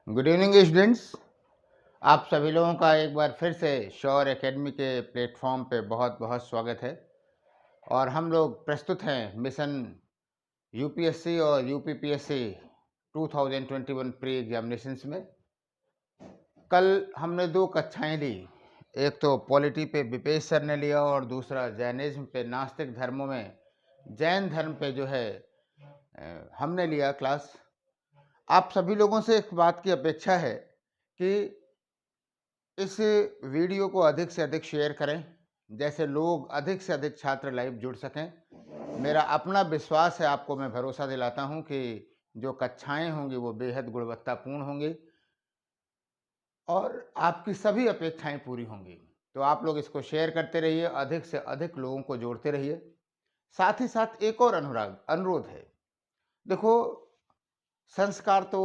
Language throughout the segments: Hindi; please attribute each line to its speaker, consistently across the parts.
Speaker 1: Good evening students. आप सभी लोगों का एक बार फिर से श्योर एकेडमी के प्लेटफॉर्म पे बहुत बहुत स्वागत है। और हम लोग प्रस्तुत हैं मिशन यूपीएससी और यूपीपीएससी 2021 प्री एग्जामिनेशंस में। कल हमने दो कक्षाएं ली, एक तो पॉलिटी पे विपेश सर ने लिया और दूसरा जैनिज्म पे, नास्तिक धर्मों में जैन धर्म पे जो है हमने लिया क्लास। आप सभी लोगों से एक बात की अपेक्षा है कि इस वीडियो को अधिक से अधिक शेयर करें, जैसे लोग अधिक से अधिक छात्र लाइव जुड़ सकें। मेरा अपना विश्वास है, आपको मैं भरोसा दिलाता हूं कि जो कक्षाएं होंगी वो बेहद गुणवत्तापूर्ण होंगी और आपकी सभी अपेक्षाएं पूरी होंगी। तो आप लोग इसको शेयर करते रहिए, अधिक से अधिक लोगों को जोड़ते रहिए। साथ ही साथ एक और अनुरोध है। देखो, संस्कार तो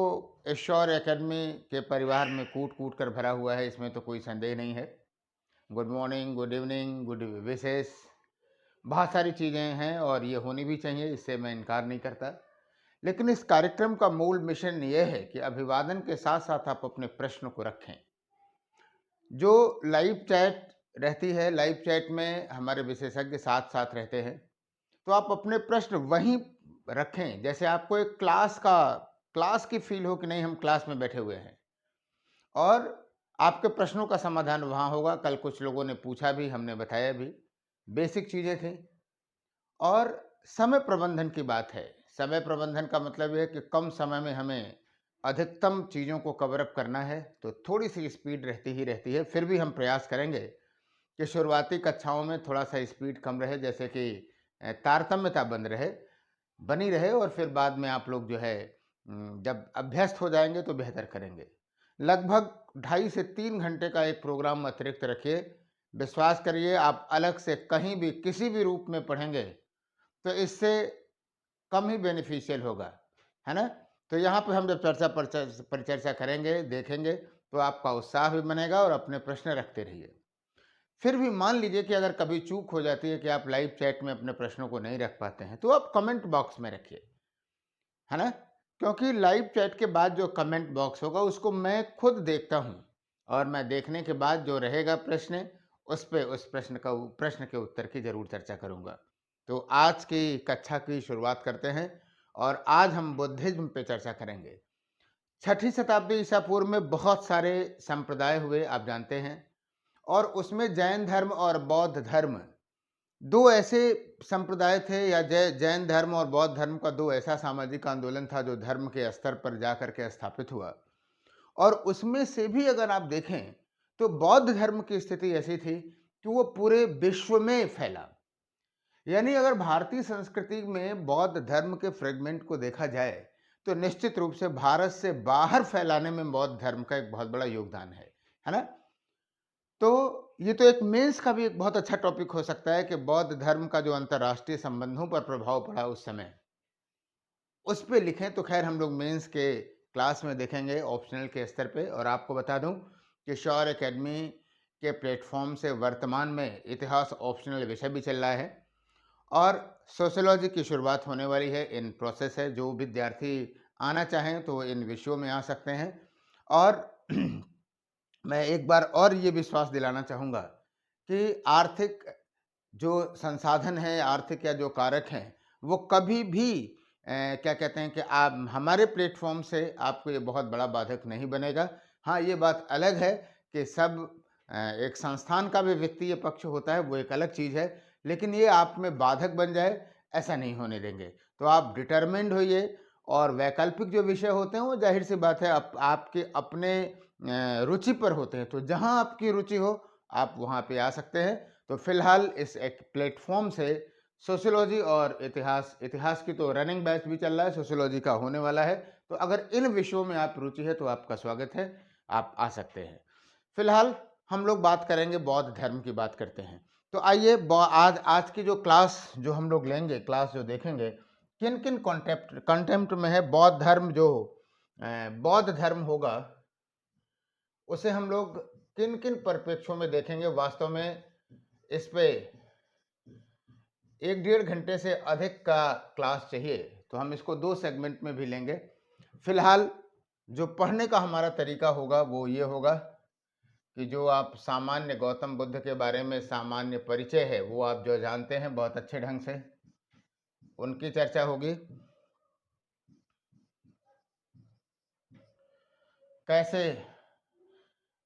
Speaker 1: श्योर एकेडमी के परिवार में कूट कूट कर भरा हुआ है, इसमें तो कोई संदेह नहीं है। Good morning, good evening, good wishes, बहुत सारी चीज़ें हैं और ये होनी भी चाहिए, इससे मैं इनकार नहीं करता। लेकिन इस कार्यक्रम का मूल मिशन ये है कि अभिवादन के साथ साथ आप अपने प्रश्न को रखें। जो लाइव चैट रहती है, लाइव चैट में हमारे विशेषज्ञ साथ साथ रहते हैं, तो आप अपने प्रश्न वहीं रखें, जैसे आपको एक क्लास की फील हो कि नहीं, हम क्लास में बैठे हुए हैं और आपके प्रश्नों का समाधान वहाँ होगा। कल कुछ लोगों ने पूछा भी, हमने बताया भी, बेसिक चीज़ें थी। और समय प्रबंधन की बात है। समय प्रबंधन का मतलब ये है कि कम समय में हमें अधिकतम चीज़ों को कवर अप करना है, तो थोड़ी सी स्पीड रहती है। फिर भी हम प्रयास करेंगे कि शुरुआती कक्षाओं में थोड़ा सा स्पीड कम रहे, जैसे कि तारतम्यता बनी रहे और फिर बाद में आप लोग जो है जब अभ्यस्त हो जाएंगे तो बेहतर करेंगे। लगभग 2.5 से 3 घंटे का एक प्रोग्राम अतिरिक्त रखिए। विश्वास करिए, आप अलग से कहीं भी किसी भी रूप में पढ़ेंगे तो इससे कम ही बेनिफिशियल होगा, है ना? तो यहाँ पे हम जब परिचर्चा करेंगे, देखेंगे, तो आपका उत्साह भी बनेगा और अपने प्रश्न रखते रहिए। फिर भी मान लीजिए कि अगर कभी चूक हो जाती है कि आप लाइव चैट में अपने प्रश्नों को नहीं रख पाते हैं, तो आप कमेंट बॉक्स में रखिए, है ना? क्योंकि लाइव चैट के बाद जो कमेंट बॉक्स होगा उसको मैं खुद देखता हूँ और मैं देखने के बाद जो रहेगा प्रश्न, उस प्रश्न के उत्तर की जरूर चर्चा करूंगा। तो आज की कक्षा की शुरुआत करते हैं और आज हम बुद्धिज्म पे चर्चा करेंगे। 6ठी शताब्दी ईसा पूर्व में बहुत सारे संप्रदाय हुए, आप जानते हैं, और उसमें जैन धर्म और बौद्ध धर्म दो ऐसे संप्रदाय थे, या जैन धर्म और बौद्ध धर्म का दो ऐसा सामाजिक आंदोलन था जो धर्म के स्तर पर जाकर के स्थापित हुआ। और उसमें से भी अगर आप देखें तो बौद्ध धर्म की स्थिति ऐसी थी कि वो पूरे विश्व में फैला। यानी अगर भारतीय संस्कृति में बौद्ध धर्म के फ्रेगमेंट को देखा जाए तो निश्चित रूप से भारत से बाहर फैलाने में बौद्ध धर्म का एक बहुत बड़ा योगदान है ना? तो ये तो एक मेंस का भी एक बहुत अच्छा टॉपिक हो सकता है कि बौद्ध धर्म का जो अंतर्राष्ट्रीय संबंधों पर प्रभाव पड़ा उस समय, उस पे लिखें। तो खैर हम लोग मेंस के क्लास में देखेंगे, ऑप्शनल के स्तर पे। और आपको बता दूं कि श्योर एकेडमी के प्लेटफॉर्म से वर्तमान में इतिहास ऑप्शनल विषय भी चल रहा है और सोशियोलॉजी की शुरुआत होने वाली है, इन प्रोसेस है। जो विद्यार्थी आना चाहें तो इन विषयों में आ सकते हैं। और मैं एक बार और ये विश्वास दिलाना चाहूँगा कि आर्थिक जो संसाधन है, आर्थिक या जो कारक हैं, वो कभी भी क्या कहते हैं कि आप हमारे प्लेटफॉर्म से आपको ये बहुत बड़ा बाधक नहीं बनेगा। हाँ, ये बात अलग है कि सब एक संस्थान का भी वित्तीय पक्ष होता है, वो एक अलग चीज़ है, लेकिन ये आप में बाधक बन जाए, ऐसा नहीं होने देंगे। तो आप डिटरमिन्ड होइए और वैकल्पिक जो विषय होते हैं वो जाहिर सी बात है आपके अपने रुचि पर होते हैं। तो जहाँ आपकी रुचि हो आप वहाँ पे आ सकते हैं। तो फिलहाल इस एक प्लेटफॉर्म से सोशियोलॉजी और इतिहास की तो रनिंग बैच भी चल रहा है, सोशियोलॉजी का होने वाला है। तो अगर इन विषयों में आप रुचि है तो आपका स्वागत है, आप आ सकते हैं। फिलहाल हम लोग बात करेंगे, बौद्ध धर्म की बात करते हैं। तो आइए आज आज की जो क्लास जो हम लोग लेंगे, क्लास जो देखेंगे, किन किन कंटेम्प्ट में है बौद्ध धर्म। जो बौद्ध धर्म होगा उसे हम लोग किन किन परिप्रेक्ष्यों में देखेंगे। वास्तव में इस पे 1-1.5 घंटे से अधिक का क्लास चाहिए, तो हम इसको 2 सेगमेंट में भी लेंगे। फिलहाल जो पढ़ने का हमारा तरीका होगा वो ये होगा कि जो आप सामान्य गौतम बुद्ध के बारे में सामान्य परिचय है वो आप जो जानते हैं बहुत अच्छे ढंग से, उनकी चर्चा होगी। कैसे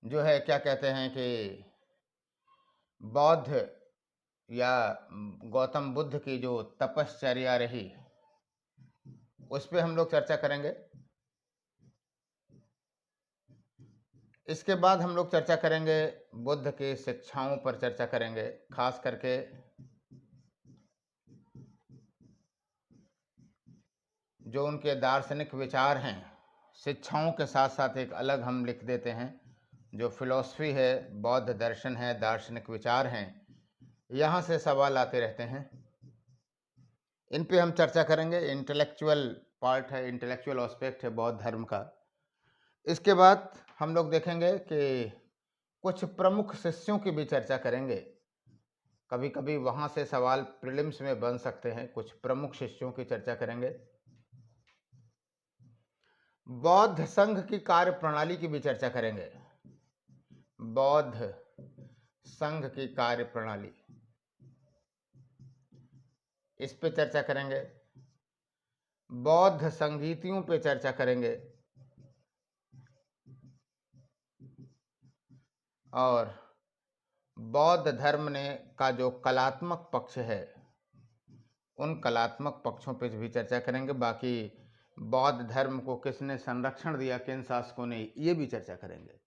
Speaker 1: जो है क्या कहते हैं कि बौद्ध या गौतम बुद्ध की जो तपश्चर्या रही उस पे हम लोग चर्चा करेंगे। इसके बाद हम लोग चर्चा करेंगे बुद्ध की शिक्षाओं पर चर्चा करेंगे, खास करके जो उनके दार्शनिक विचार हैं। शिक्षाओं के साथ साथ एक अलग हम लिख देते हैं जो फिलॉसफी है, बौद्ध दर्शन है, दार्शनिक विचार हैं, यहाँ से सवाल आते रहते हैं, इन पे हम चर्चा करेंगे। इंटेलेक्चुअल पार्ट है, इंटेलेक्चुअल एस्पेक्ट है बौद्ध धर्म का। इसके बाद हम लोग देखेंगे कि कुछ प्रमुख शिष्यों की भी चर्चा करेंगे। कभी कभी वहाँ से सवाल प्रीलिम्स में बन सकते हैं, कुछ प्रमुख शिष्यों की चर्चा करेंगे। बौद्ध संघ की कार्य प्रणाली की भी चर्चा करेंगे, बौद्ध संघ की कार्य प्रणाली, इस पे चर्चा करेंगे। बौद्ध संगीतियों पे चर्चा करेंगे और बौद्ध धर्म ने का जो कलात्मक पक्ष है उन कलात्मक पक्षों पे भी चर्चा करेंगे। बाकी बौद्ध धर्म को किसने संरक्षण दिया, किन शासकों ने, ये भी चर्चा करेंगे।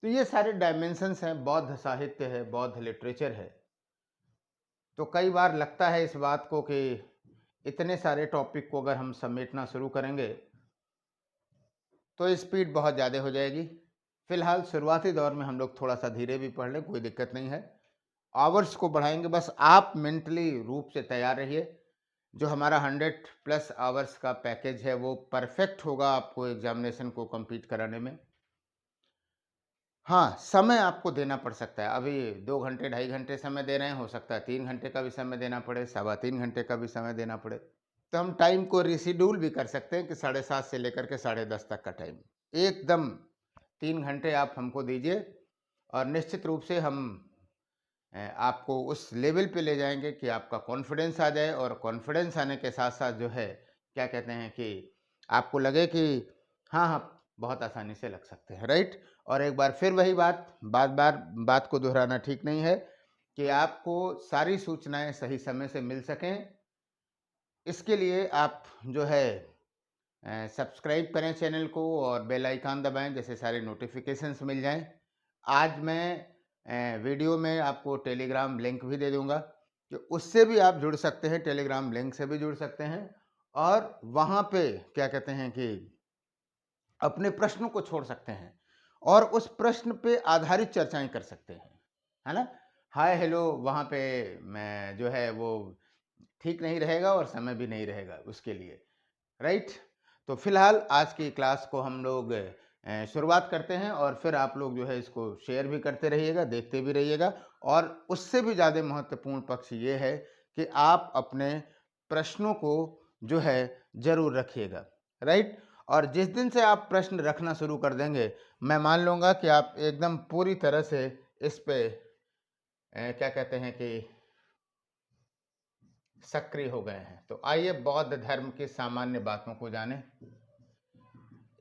Speaker 1: तो ये सारे डायमेंशंस हैं, बौद्ध साहित्य है, बौद्ध लिटरेचर है। तो कई बार लगता है इस बात को कि इतने सारे टॉपिक को अगर हम समेटना शुरू करेंगे तो स्पीड बहुत ज़्यादा हो जाएगी। फिलहाल शुरुआती दौर में हम लोग थोड़ा सा धीरे भी पढ़ लें, कोई दिक्कत नहीं है। आवर्स को बढ़ाएंगे, बस आप मेंटली रूप से तैयार रहिए। जो हमारा 100+ आवर्स का पैकेज है वो परफेक्ट होगा आपको एग्जामिनेशन को कंप्लीट कराने में। हाँ, समय आपको देना पड़ सकता है। अभी 2 घंटे 2.5 घंटे समय दे रहे हैं, हो सकता है 3 घंटे का भी समय देना पड़े, 3.25 घंटे का भी समय देना पड़े। तो हम टाइम को रिशेड्यूल भी कर सकते हैं कि 7:30 से लेकर के 10:30 तक का टाइम, एकदम 3 घंटे आप हमको दीजिए और निश्चित रूप से हम आपको उस लेवल पे ले जाएंगे कि आपका कॉन्फिडेंस आ जाए, और कॉन्फिडेंस आने के साथ साथ जो है क्या कहते हैं कि आपको लगे कि हाँ हाँ बहुत आसानी से लग सकते हैं, राइट। और एक बार फिर वही बात को दोहराना ठीक नहीं है कि आपको सारी सूचनाएं सही समय से मिल सकें। इसके लिए आप जो है सब्सक्राइब करें चैनल को और बेल आइकन दबाएं, जैसे सारे नोटिफिकेशंस मिल जाएं। आज मैं वीडियो में आपको टेलीग्राम लिंक भी दे दूंगा कि उससे भी आप जुड़ सकते हैं, टेलीग्राम लिंक से भी जुड़ सकते हैं और वहाँ पे क्या कहते हैं कि अपने प्रश्नों को छोड़ सकते हैं और उस प्रश्न पे आधारित चर्चाएं कर सकते हैं, है ना। हाय हेलो वहाँ पे मैं जो है वो ठीक नहीं रहेगा और समय भी नहीं रहेगा उसके लिए, राइट। तो फिलहाल आज की क्लास को हम लोग शुरुआत करते हैं और फिर आप लोग जो है इसको शेयर भी करते रहिएगा, देखते भी रहिएगा। और उससे भी ज़्यादा महत्वपूर्ण पक्ष ये है कि आप अपने प्रश्नों को जो है ज़रूर रखिएगा, राइट। और जिस दिन से आप प्रश्न रखना शुरू कर देंगे मैं मान लूँगा कि आप एकदम पूरी तरह से इस पे क्या कहते हैं कि सक्रिय हो गए हैं। तो आइए बौद्ध धर्म की सामान्य बातों को जानें।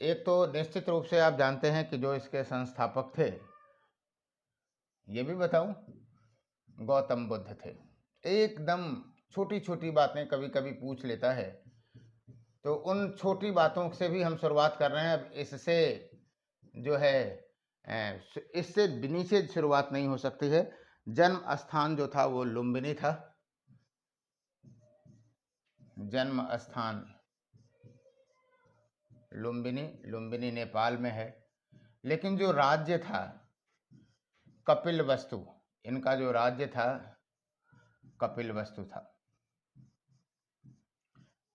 Speaker 1: एक तो निश्चित रूप से आप जानते हैं कि जो इसके संस्थापक थे, ये भी बताऊं, गौतम बुद्ध थे। एकदम छोटी छोटी बातें कभी कभी पूछ लेता है, तो उन छोटी बातों से भी हम शुरुआत कर रहे हैं। अब इससे जो है इससे नीचे शुरुआत नहीं हो सकती है। जन्म स्थान जो था वो लुम्बिनी था, जन्म स्थान लुम्बिनी, लुम्बिनी नेपाल में है। लेकिन जो राज्य था कपिलवस्तु, इनका जो राज्य था कपिलवस्तु था।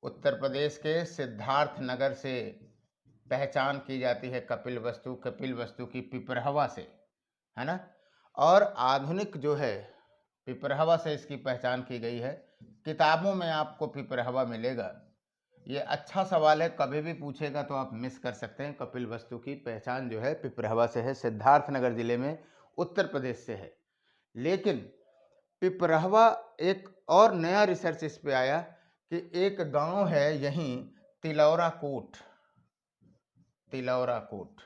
Speaker 1: उत्तर प्रदेश के सिद्धार्थ नगर से पहचान की जाती है कपिलवस्तु की पिपरहवा से, है ना। और आधुनिक जो है पिपरहवा से इसकी पहचान की गई है। किताबों में आपको पिपरहवा मिलेगा, ये अच्छा सवाल है, कभी भी पूछेगा तो आप मिस कर सकते हैं। कपिल वस्तु की पहचान जो है पिपरहवा से है, सिद्धार्थनगर जिले में, उत्तर प्रदेश से है। लेकिन पिपरहवा एक और नया रिसर्च इस पे आया कि एक गांव है यहीं, तिलौरा कोट, तिलौरा कोट,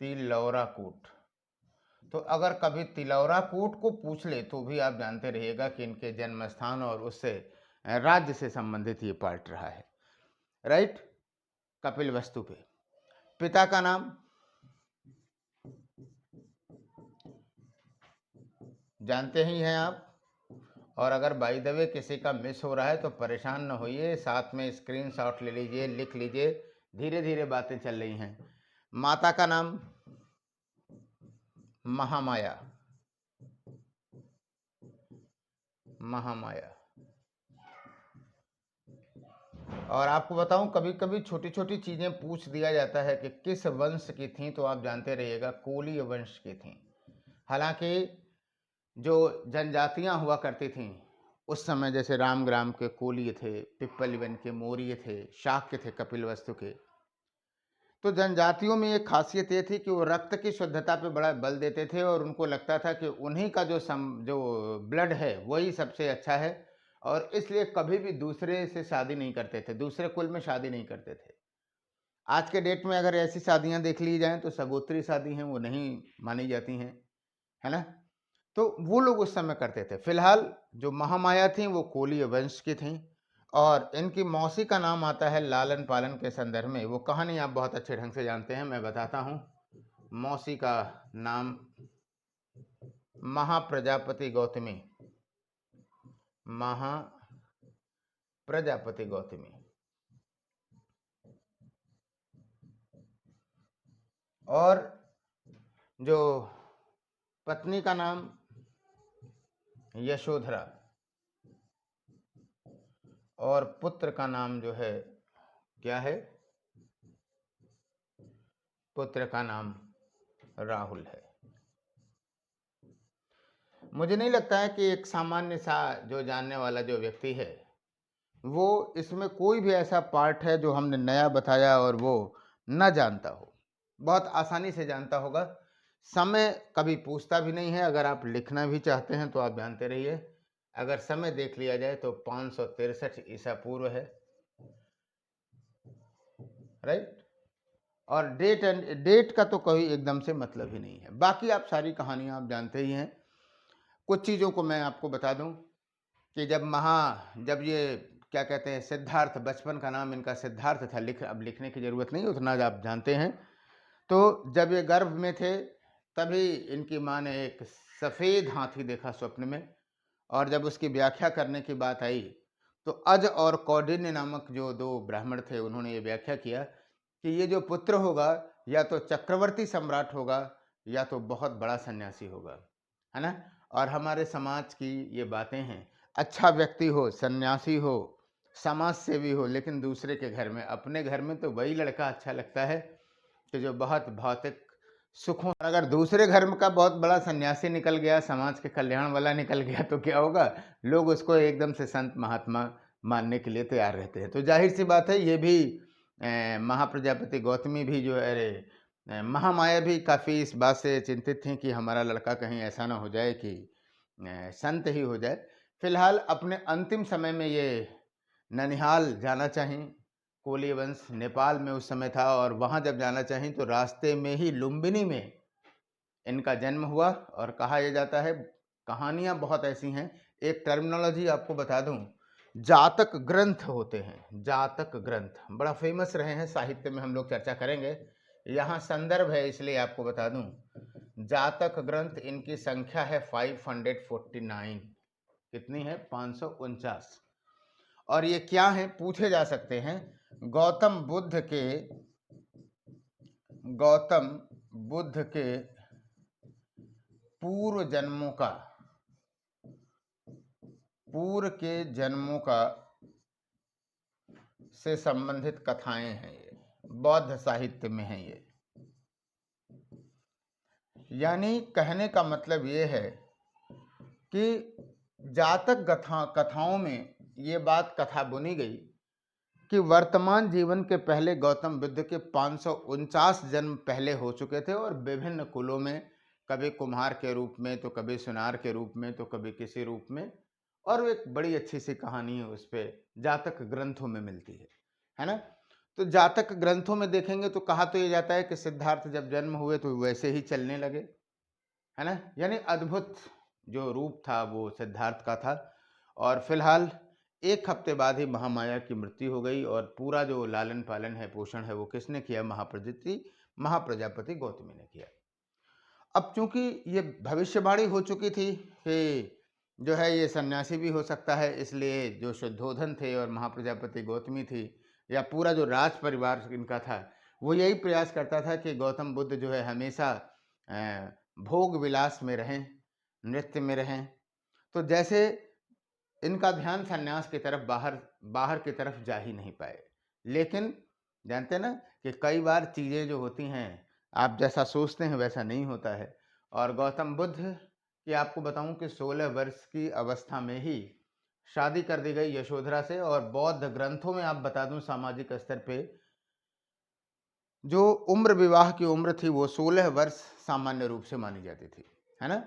Speaker 1: तिलौरा कोट। तो अगर कभी तिलौरा कोट को पूछ ले तो भी आप जानते रहिएगा कि इनके जन्म स्थान और उससे राज्य से संबंधित ये पार्ट रहा है। राइट। कपिल वस्तु पे पिता का नाम जानते ही हैं आप। और अगर बाय द वे किसी का मिस हो रहा है तो परेशान न होइए, साथ में स्क्रीनशॉट ले लीजिए, लिख लीजिए, धीरे धीरे बातें चल रही हैं। माता का नाम महामाया, महामाया। और आपको बताऊं, कभी कभी छोटी छोटी चीजें पूछ दिया जाता है कि किस वंश की थी, तो आप जानते रहिएगा कोलीय वंश की थी। हालांकि जो जनजातियां हुआ करती थीं उस समय, जैसे रामग्राम के कोलीय थे, पिप्पलीवन के मौर्य थे, शाक्य थे, कपिलवस्तु के, तो जनजातियों में एक खासियत ये थी कि वो रक्त की शुद्धता पे बड़ा बल देते थे और उनको लगता था कि उन्हीं का जो ब्लड है वही सबसे अच्छा है, और इसलिए कभी भी दूसरे से शादी नहीं करते थे, दूसरे कुल में शादी नहीं करते थे। आज के डेट में अगर ऐसी शादियां देख ली जाएं तो सगोत्री शादी हैं, वो नहीं मानी जाती हैं, है ना। तो वो लोग उस समय करते थे। फिलहाल जो महामाया थी वो कोलीय वंश की थी, और इनकी मौसी का नाम आता है लालन पालन के संदर्भ में। वो कहानी आप बहुत अच्छे ढंग से जानते हैं, मैं बताता हूँ। मौसी का नाम महाप्रजापति गौतमी, महाप्रजापति गौतमी। और जो पत्नी का नाम यशोधरा, और पुत्र का नाम जो है क्या है, पुत्र का नाम राहुल है। मुझे नहीं लगता है कि एक सामान्य सा जो जानने वाला जो व्यक्ति है वो इसमें कोई भी ऐसा पार्ट है जो हमने नया बताया और वो न जानता हो। बहुत आसानी से जानता होगा। समय कभी पूछता भी नहीं है। अगर आप लिखना भी चाहते हैं तो आप जानते रहिए, अगर समय देख लिया जाए तो 563 ईसा पूर्व है। राइट। और डेट का तो कोई एकदम से मतलब ही नहीं है। बाकी आप सारी कहानियां आप जानते ही हैं। कुछ चीज़ों को मैं आपको बता दूं कि जब ये क्या कहते हैं, सिद्धार्थ, बचपन का नाम इनका सिद्धार्थ था, अब लिखने की ज़रूरत नहीं, उतना आप जानते हैं। तो जब ये गर्भ में थे तभी इनकी माँ ने एक सफ़ेद हाथी देखा स्वप्न में, और जब उसकी व्याख्या करने की बात आई तो अज और कौंडिन्य नामक जो दो ब्राह्मण थे उन्होंने ये व्याख्या किया कि ये जो पुत्र होगा या तो चक्रवर्ती सम्राट होगा या तो बहुत बड़ा सन्यासी होगा, है ना। और हमारे समाज की ये बातें हैं, अच्छा व्यक्ति हो, सन्यासी हो, समाज सेवी हो, लेकिन दूसरे के घर में, अपने घर में तो वही लड़का अच्छा लगता है कि जो बहुत भौतिक सुखों, अगर दूसरे घर में का बहुत बड़ा सन्यासी निकल गया, समाज के कल्याण वाला निकल गया, तो क्या होगा, लोग उसको एकदम से संत महात्मा मानने के लिए तैयार रहते हैं। तो जाहिर सी बात है, ये भी महाप्रजापति गौतमी भी जो है, महामाया भी काफ़ी इस बात से चिंतित थी कि हमारा लड़का कहीं ऐसा ना हो जाए कि संत ही हो जाए। फिलहाल अपने अंतिम समय में ये ननिहाल जाना चाहें। कोली वंश नेपाल में उस समय था, और वहाँ जब जाना चाहें तो रास्ते में ही लुम्बिनी में इनका जन्म हुआ। और कहा यह जाता है, कहानियाँ बहुत ऐसी हैं। एक टर्मिनोलॉजी आपको बता दूं, जातक ग्रंथ होते हैं, जातक ग्रंथ बड़ा फेमस रहे हैं साहित्य में, हम लोग चर्चा करेंगे। यहाँ संदर्भ है इसलिए आपको बता दूं, जातक ग्रंथ इनकी संख्या है 549। कितनी है? 549। और ये क्या है पूछे जा सकते हैं। गौतम बुद्ध के पूर्व जन्मों का से संबंधित कथाएं हैं, ये बौद्ध साहित्य में हैं ये। यानी कहने का मतलब ये है कि जातक कथाओं में ये बात कथा बुनी गई कि वर्तमान जीवन के पहले गौतम बुद्ध के 549 जन्म पहले हो चुके थे और विभिन्न कुलों में, कभी कुम्हार के रूप में, तो कभी सुनार के रूप में, तो कभी किसी रूप में। और एक बड़ी अच्छी सी कहानी है उस पे, जातक ग्रंथों में मिलती है ना। तो जातक ग्रंथों में देखेंगे तो कहा तो ये जाता है कि सिद्धार्थ जब जन्म हुए तो वैसे ही चलने लगे, है ना। यानी अद्भुत जो रूप था वो सिद्धार्थ का था। और फिलहाल 1 हफ्ते बाद ही महामाया की मृत्यु हो गई और पूरा जो लालन पालन है, पोषण है, वो किसने किया? महाप्रजापति गौतमी ने किया। अब चूंकि ये भविष्यवाणी हो चुकी थी कि जो है ये सन्यासी भी हो सकता है, इसलिए जो शुद्धोधन थे और महाप्रजापति गौतमी थी, या पूरा जो राज परिवार इनका था, वो यही प्रयास करता था कि गौतम बुद्ध जो है हमेशा भोग विलास में रहें, नृत्य में रहें। तो जैसे इनका ध्यान सन्यास की तरफ बाहर बाहर की तरफ जा ही नहीं पाए। लेकिन जानते ना कि कई बार चीज़ें जो होती हैं, आप जैसा सोचते हैं वैसा नहीं होता है। और गौतम बुद्ध की आपको बताऊं कि 16 वर्ष की अवस्था में ही शादी कर दी गई यशोधरा से। और बौद्ध ग्रंथों में आप बता दूं, सामाजिक स्तर पे जो उम्र विवाह की उम्र थी वो 16 वर्ष सामान्य रूप से मानी जाती थी, है ना।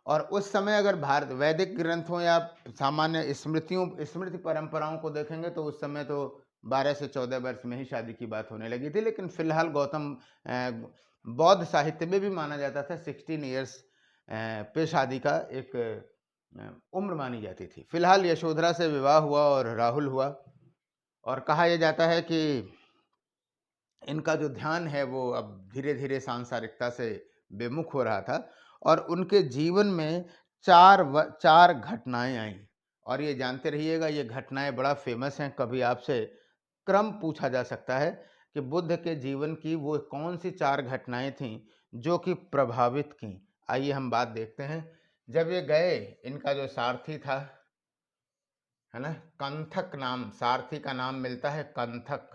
Speaker 1: और उस समय अगर भारत वैदिक ग्रंथों या सामान्य स्मृति परंपराओं को देखेंगे तो उस समय तो 12 से 14 वर्ष में ही शादी की बात होने लगी थी। लेकिन फिलहाल गौतम बौद्ध साहित्य में भी माना जाता था 16 ईयर्स पे शादी का एक उम्र मानी जाती थी। फिलहाल यशोधरा से विवाह हुआ और राहुल हुआ। और कहा यह जाता है कि इनका जो ध्यान है वो अब धीरे धीरे सांसारिकता से विमुख हो रहा था। और उनके जीवन में चार घटनाएं आई। और ये जानते रहिएगा, ये घटनाएं बड़ा फेमस हैं। कभी आपसे क्रम पूछा जा सकता है कि बुद्ध के जीवन की वो कौन सी 4 घटनाएं थीं जो कि प्रभावित की। आइए हम बात देखते हैं। जब ये गए, इनका जो सारथी था, है ना, कंथक नाम, सारथी का नाम मिलता है कंथक।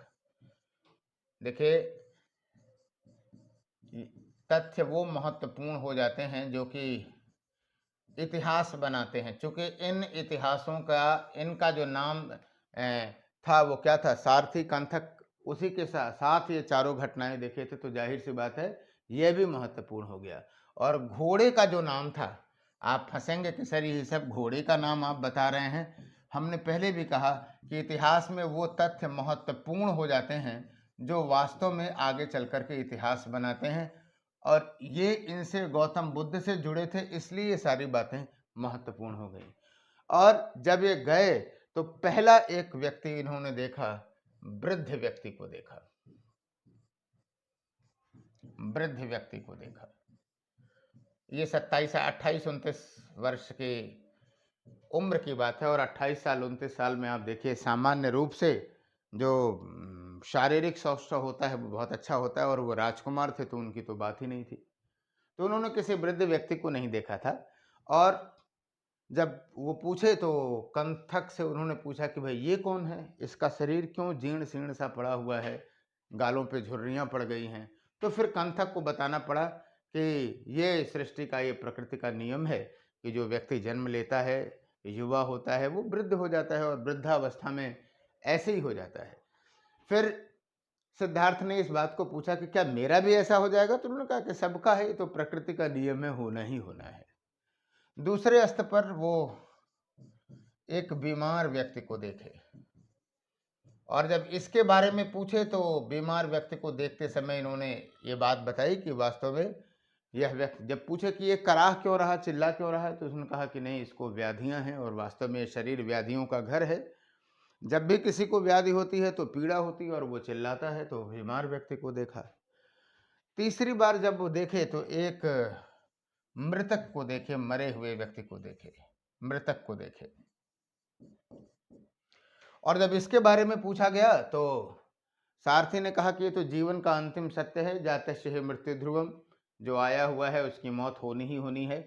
Speaker 1: देखिए, तथ्य वो महत्वपूर्ण हो जाते हैं जो कि इतिहास बनाते हैं। चूंकि इन इतिहासों का, इनका जो नाम था वो क्या था? सारथी कंथक। उसी के साथ ये चारों घटनाएं देखे थे, तो जाहिर सी बात है ये भी महत्वपूर्ण हो गया। और घोड़े का जो नाम था, आप फंसेंगे कि सर ये सब घोड़े का नाम आप बता रहे हैं। हमने पहले भी कहा कि इतिहास में वो तथ्य महत्वपूर्ण हो जाते हैं जो वास्तव में आगे चल कर के इतिहास बनाते हैं। और ये इनसे, गौतम बुद्ध से जुड़े थे, इसलिए ये सारी बातें महत्वपूर्ण हो गई। और जब ये गए तो पहला एक व्यक्ति इन्होंने देखा, वृद्ध व्यक्ति को देखा। वृद्ध व्यक्ति को देखा। ये 27 28 29 वर्ष की उम्र की बात है। और 28 साल 29 साल में आप देखिए, सामान्य रूप से जो शारीरिक स्वास्थ्य होता है वो बहुत अच्छा होता है। और वो राजकुमार थे तो उनकी तो बात ही नहीं थी। तो उन्होंने किसी वृद्ध व्यक्ति को नहीं देखा था। और जब वो पूछे तो कंथक से उन्होंने पूछा कि भाई ये कौन है, इसका शरीर क्यों जीर्ण शीर्ण सा पड़ा हुआ है, गालों पे झुर्रियाँ पड़ गई हैं। तो फिर कंथक को बताना पड़ा कि ये सृष्टि का, ये प्रकृति का नियम है कि जो व्यक्ति जन्म लेता है, युवा होता है, वो वृद्ध हो जाता है और वृद्धावस्था में ऐसे ही हो जाता है। फिर सिद्धार्थ ने इस बात को पूछा कि क्या मेरा भी ऐसा हो जाएगा? तो उन्होंने कहा कि सबका है, तो प्रकृति का नियम है, होना ही होना है। दूसरे स्तर पर वो एक बीमार व्यक्ति को देखे। और जब इसके बारे में पूछे तो बीमार व्यक्ति को देखते समय इन्होंने ये बात बताई कि वास्तव में यह व्यक्ति, जब पूछे कि ये कराह क्यों रहा, चिल्ला क्यों रहा है, तो उसने कहा कि नहीं, इसको व्याधियां हैं और वास्तव में ये शरीर व्याधियों का घर है। जब भी किसी को व्याधि होती है तो पीड़ा होती है और वो चिल्लाता है। तो बीमार व्यक्ति को देखा। तीसरी बार जब वो देखे तो एक मृतक को देखे, मरे हुए व्यक्ति को देखे, मृतक को देखे। और जब इसके बारे में पूछा गया तो सारथी ने कहा कि ये तो जीवन का अंतिम सत्य है, जातस्य हि मृत्यु ध्रुवम, जो आया हुआ है उसकी मौत होनी ही होनी है।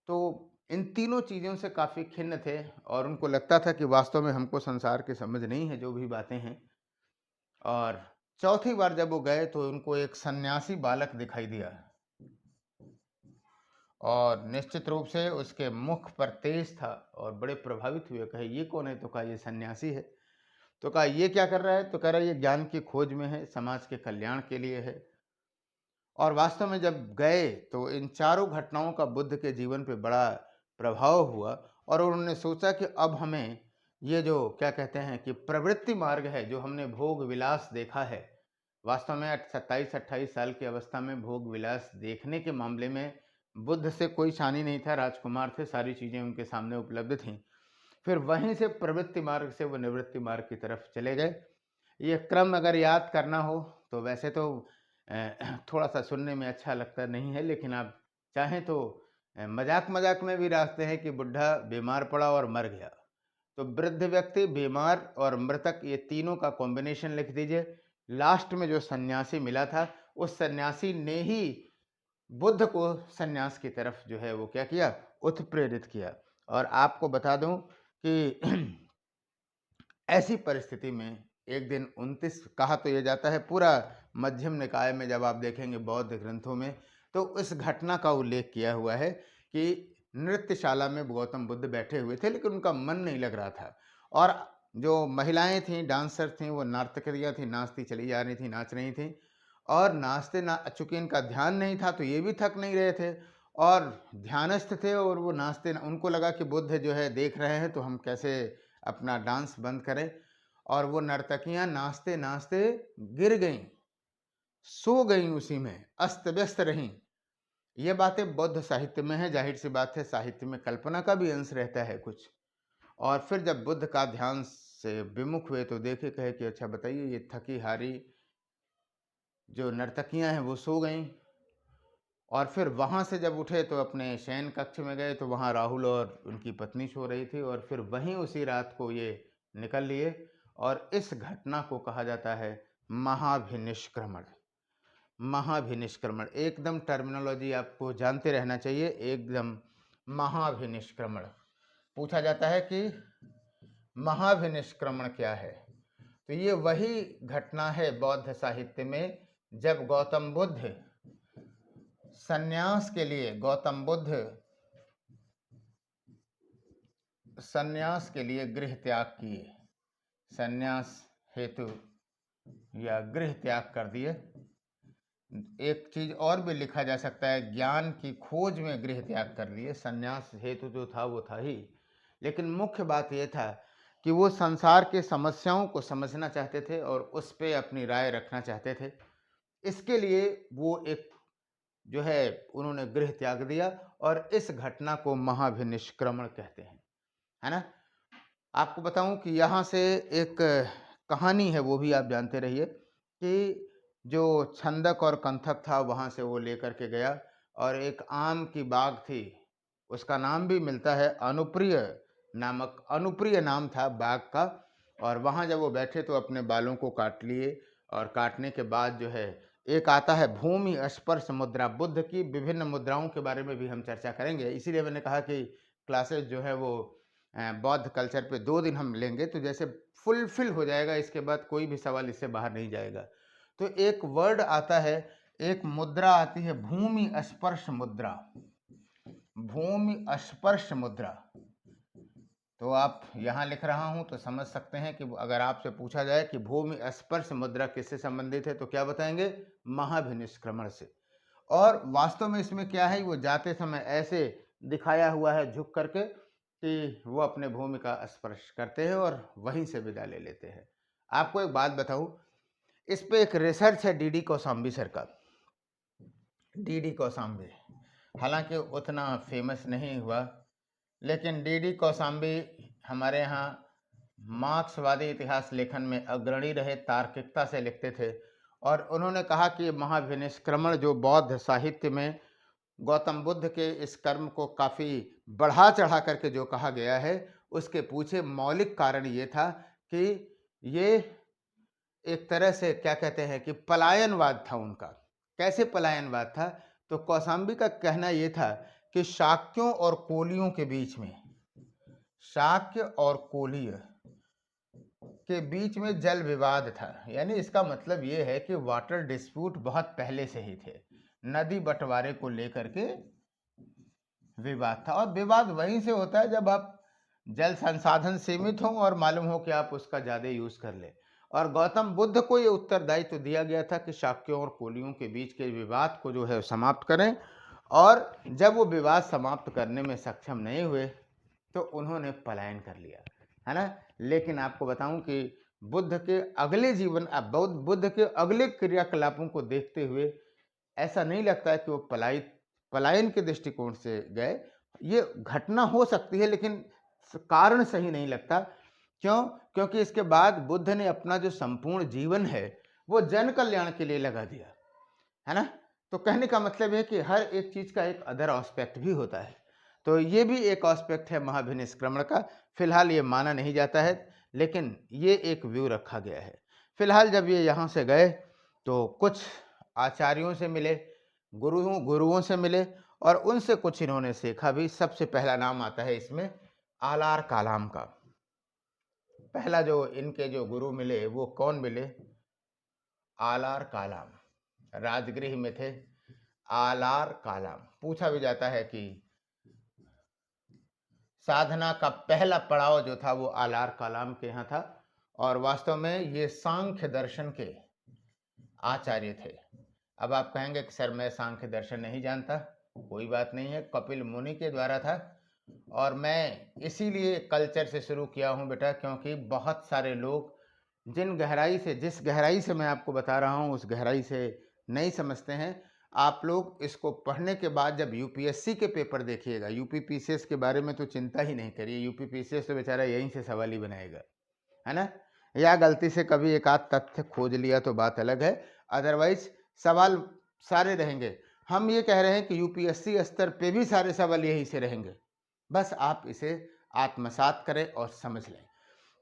Speaker 1: तो इन तीनों चीज़ों से काफ़ी खिन्न थे और उनको लगता था कि वास्तव में हमको संसार की समझ नहीं है, जो भी बातें हैं। और चौथी बार जब वो गए तो उनको एक सन्यासी बालक दिखाई दिया। और निश्चित रूप से उसके मुख पर तेज था और बड़े प्रभावित हुए। कहे ये कौन है? तो कहा ये सन्यासी है। तो कहा ये क्या कर रहा है? तो कह रहा है ये ज्ञान की खोज में है, समाज के कल्याण के लिए है। और वास्तव में जब गए तो इन चारों घटनाओं का बुद्ध के जीवन पे बड़ा प्रभाव हुआ और उन्होंने सोचा कि अब हमें ये जो क्या कहते हैं कि प्रवृत्ति मार्ग है, जो हमने भोग विलास देखा है, वास्तव में 27-28 साल की अवस्था में भोग विलास देखने के मामले में बुद्ध से कोई शानी नहीं था, राजकुमार थे, सारी चीज़ें उनके सामने उपलब्ध थीं। फिर वहीं से प्रवृत्ति मार्ग से वो निवृत्ति मार्ग की तरफ चले गए। ये क्रम अगर याद करना हो तो वैसे तो थोड़ा-सा सुनने में अच्छा लगता नहीं है, लेकिन आप चाहें तो मज़ाक-मज़ाक में भी रखते हैं कि बुड्ढा बीमार पड़ा और मर गया। तो वृद्ध व्यक्ति, बीमार और मृतक, ये तीनों का कॉम्बिनेशन लिख दीजिए। लास्ट में जो सन्यासी मिला था, उस सन्यासी ने ही बुद्ध को सन्यास की तरफ जो है वो क्या किया? उत्प्रेरित किया। और आपको बता दूँ कि ऐसी परिस्थिति में एक दिन 29, कहा तो ये जाता है पूरा मध्यम निकाय में, जब आप देखेंगे बौद्ध ग्रंथों में, तो इस घटना का उल्लेख किया हुआ है कि नृत्यशाला में गौतम बुद्ध बैठे हुए थे, लेकिन उनका मन नहीं लग रहा था। और जो महिलाएं थीं, डांसर थीं, वो नर्तकियां थीं, नाचती चली जा रही थीं, नाच रही थीं। और नाचते ना चूंकि इनका ध्यान नहीं था तो ये भी थक नहीं रहे थे और ध्यानस्थ थे, और वो नाचते, उनको लगा कि बुद्ध जो है देख रहे हैं तो हम कैसे अपना डांस बंद करें। और वो नर्तकियां नाचते नाचते गिर गईं, सो गईं, उसी में अस्त व्यस्त रहीं। ये बातें बौद्ध साहित्य में है, जाहिर सी बात है साहित्य में कल्पना का भी अंश रहता है कुछ। और फिर जब बुद्ध का ध्यान से विमुख हुए तो देखे, कहे कि अच्छा बताइए, ये थकी हारी जो नर्तकियां हैं वो सो गईं। और फिर वहाँ से जब उठे तो अपने शयन कक्ष में गए तो वहाँ राहुल और उनकी पत्नी सो रही थी, और फिर वहीं उसी रात को ये निकल लिए। और इस घटना को कहा जाता है महाभिनिष्क्रमण। महाभिनिष्क्रमण एकदम टर्मिनोलॉजी आपको जानते रहना चाहिए, एकदम महाभिनिष्क्रमण। पूछा जाता है कि महाभिनिष्क्रमण क्या है, तो ये वही घटना है बौद्ध साहित्य में जब गौतम बुद्ध सन्यास के लिए, गौतम बुद्ध सन्यास के लिए गृह त्याग किए, सन्यास हेतु या गृह त्याग कर दिए। एक चीज और भी लिखा जा सकता है, ज्ञान की खोज में गृह त्याग कर लिए। सन्यास हेतु जो था वो था ही, लेकिन मुख्य बात यह था कि वो संसार के समस्याओं को समझना चाहते थे और उस पर अपनी राय रखना चाहते थे। इसके लिए वो एक जो है उन्होंने गृह त्याग दिया, और इस घटना को महाभिनिष्क्रमण कहते हैं, है ना। आपको बताऊं कि यहाँ से एक कहानी है, वो भी आप जानते रहिए, कि जो छंदक और कंथक था वहाँ से वो लेकर के गया, और एक आम की बाग थी, उसका नाम भी मिलता है अनुप्रिय नामक, अनुप्रिय नाम था बाग का। और वहाँ जब वो बैठे तो अपने बालों को काट लिए, और काटने के बाद जो है एक आता है भूमि स्पर्श मुद्रा। बुद्ध की विभिन्न मुद्राओं के बारे में भी हम चर्चा करेंगे, इसीलिए मैंने कहा कि क्लासेस जो है वो बौद्ध कल्चर पे 2 दिन हम लेंगे तो जैसे फुलफिल हो जाएगा, इसके बाद कोई भी सवाल इससे बाहर नहीं जाएगा। तो एक वर्ड आता है, एक मुद्रा आती है भूमि स्पर्श मुद्रा, भूमि स्पर्श मुद्रा। तो आप यहाँ लिख रहा हूँ तो समझ सकते हैं कि अगर आपसे पूछा जाए कि भूमि स्पर्श मुद्रा किससे संबंधित है तो क्या बताएंगे? महाभिनिष्क्रमण से। और वास्तव में इसमें क्या है, वो जाते समय ऐसे दिखाया हुआ है झुक करके कि वो अपने भूमि का स्पर्श करते हैं और वहीं से विदा ले लेते हैं। आपको एक बात बताऊं, इस पे एक रिसर्च है डीडी कौशाम्बी सर का, डीडी कौशाम्बी, हालांकि उतना फेमस नहीं हुआ, लेकिन डीडी कौशाम्बी हमारे यहाँ मार्क्सवादी इतिहास लेखन में अग्रणी रहे, तार्किकता से लिखते थे। और उन्होंने कहा कि महाभिनिष्क्रमण जो बौद्ध साहित्य में गौतम बुद्ध के इस कर्म को काफ़ी बढ़ा चढ़ा करके जो कहा गया है, उसके पीछे मौलिक कारण ये था कि ये एक तरह से क्या कहते हैं कि पलायनवाद था उनका। कैसे पलायनवाद था? तो कौशाम्बी का कहना ये था कि शाक्यों और कोलियों के बीच में, शाक्य और कोलीय के बीच में जल विवाद था। यानी इसका मतलब ये है कि वाटर डिस्प्यूट बहुत पहले से ही थे, नदी बंटवारे को लेकर के विवाद था। और विवाद वहीं से होता है जब आप जल संसाधन सीमित हों और मालूम हो कि आप उसका ज़्यादा यूज़ कर लें। और गौतम बुद्ध को ये उत्तरदायित्व दिया गया था कि शाक्यों और कोलियों के बीच के विवाद को जो है समाप्त करें। और जब वो विवाद समाप्त करने में सक्षम नहीं हुए तो उन्होंने पलायन कर लिया, है ना। लेकिन आपको बताऊं कि बुद्ध के अगले जीवन बुद्ध के अगले क्रियाकलापों को देखते हुए ऐसा नहीं लगता है कि वो पलायन के दृष्टिकोण से गए। ये घटना हो सकती है लेकिन कारण सही नहीं लगता। क्यों? क्योंकि इसके बाद बुद्ध ने अपना जो संपूर्ण जीवन है वो जन कल्याण के लिए लगा दिया, है ना। तो कहने का मतलब है कि हर एक चीज का एक अदर एस्पेक्ट भी होता है। तो ये भी एक एस्पेक्ट है महाभिनिष्क्रमण का। फिलहाल ये माना नहीं जाता है लेकिन ये एक व्यू रखा गया है। फिलहाल जब ये यहाँ से गए तो कुछ आचार्यों से मिले, गुरुओं से मिले और उनसे कुछ इन्होंने सीखा भी। सबसे पहला नाम आता है इसमें आलार कालाम का। पहला जो इनके जो गुरु मिले वो कौन मिले? आलार कालाम, राजगृह में थे आलार कालाम। पूछा भी जाता है कि साधना का पहला पड़ाव जो था वो आलार कालाम के यहाँ था। और वास्तव में ये सांख्य दर्शन के आचार्य थे। अब आप कहेंगे कि सर मैं सांख्य दर्शन नहीं जानता। कोई बात नहीं है, कपिल मुनि के द्वारा था। और मैं इसीलिए कल्चर से शुरू किया हूँ बेटा, क्योंकि बहुत सारे लोग जिस गहराई से मैं आपको बता रहा हूँ उस गहराई से नहीं समझते हैं। आप लोग इसको पढ़ने के बाद जब यूपीएससी के पेपर देखिएगा, यूपी पीसीएस के बारे में तो चिंता ही नहीं करिए। यूपी पीसीएस तो बेचारा यहीं से सवाल ही बनाएगा, है ना। या गलती से कभी एक आध तथ्य खोज लिया तो बात अलग है, अदरवाइज सवाल सारे रहेंगे। हम ये कह रहे हैं कि यूपीएससी स्तर पे भी सारे सवाल यहीं से रहेंगे। बस आप इसे आत्मसात करें और समझ लें।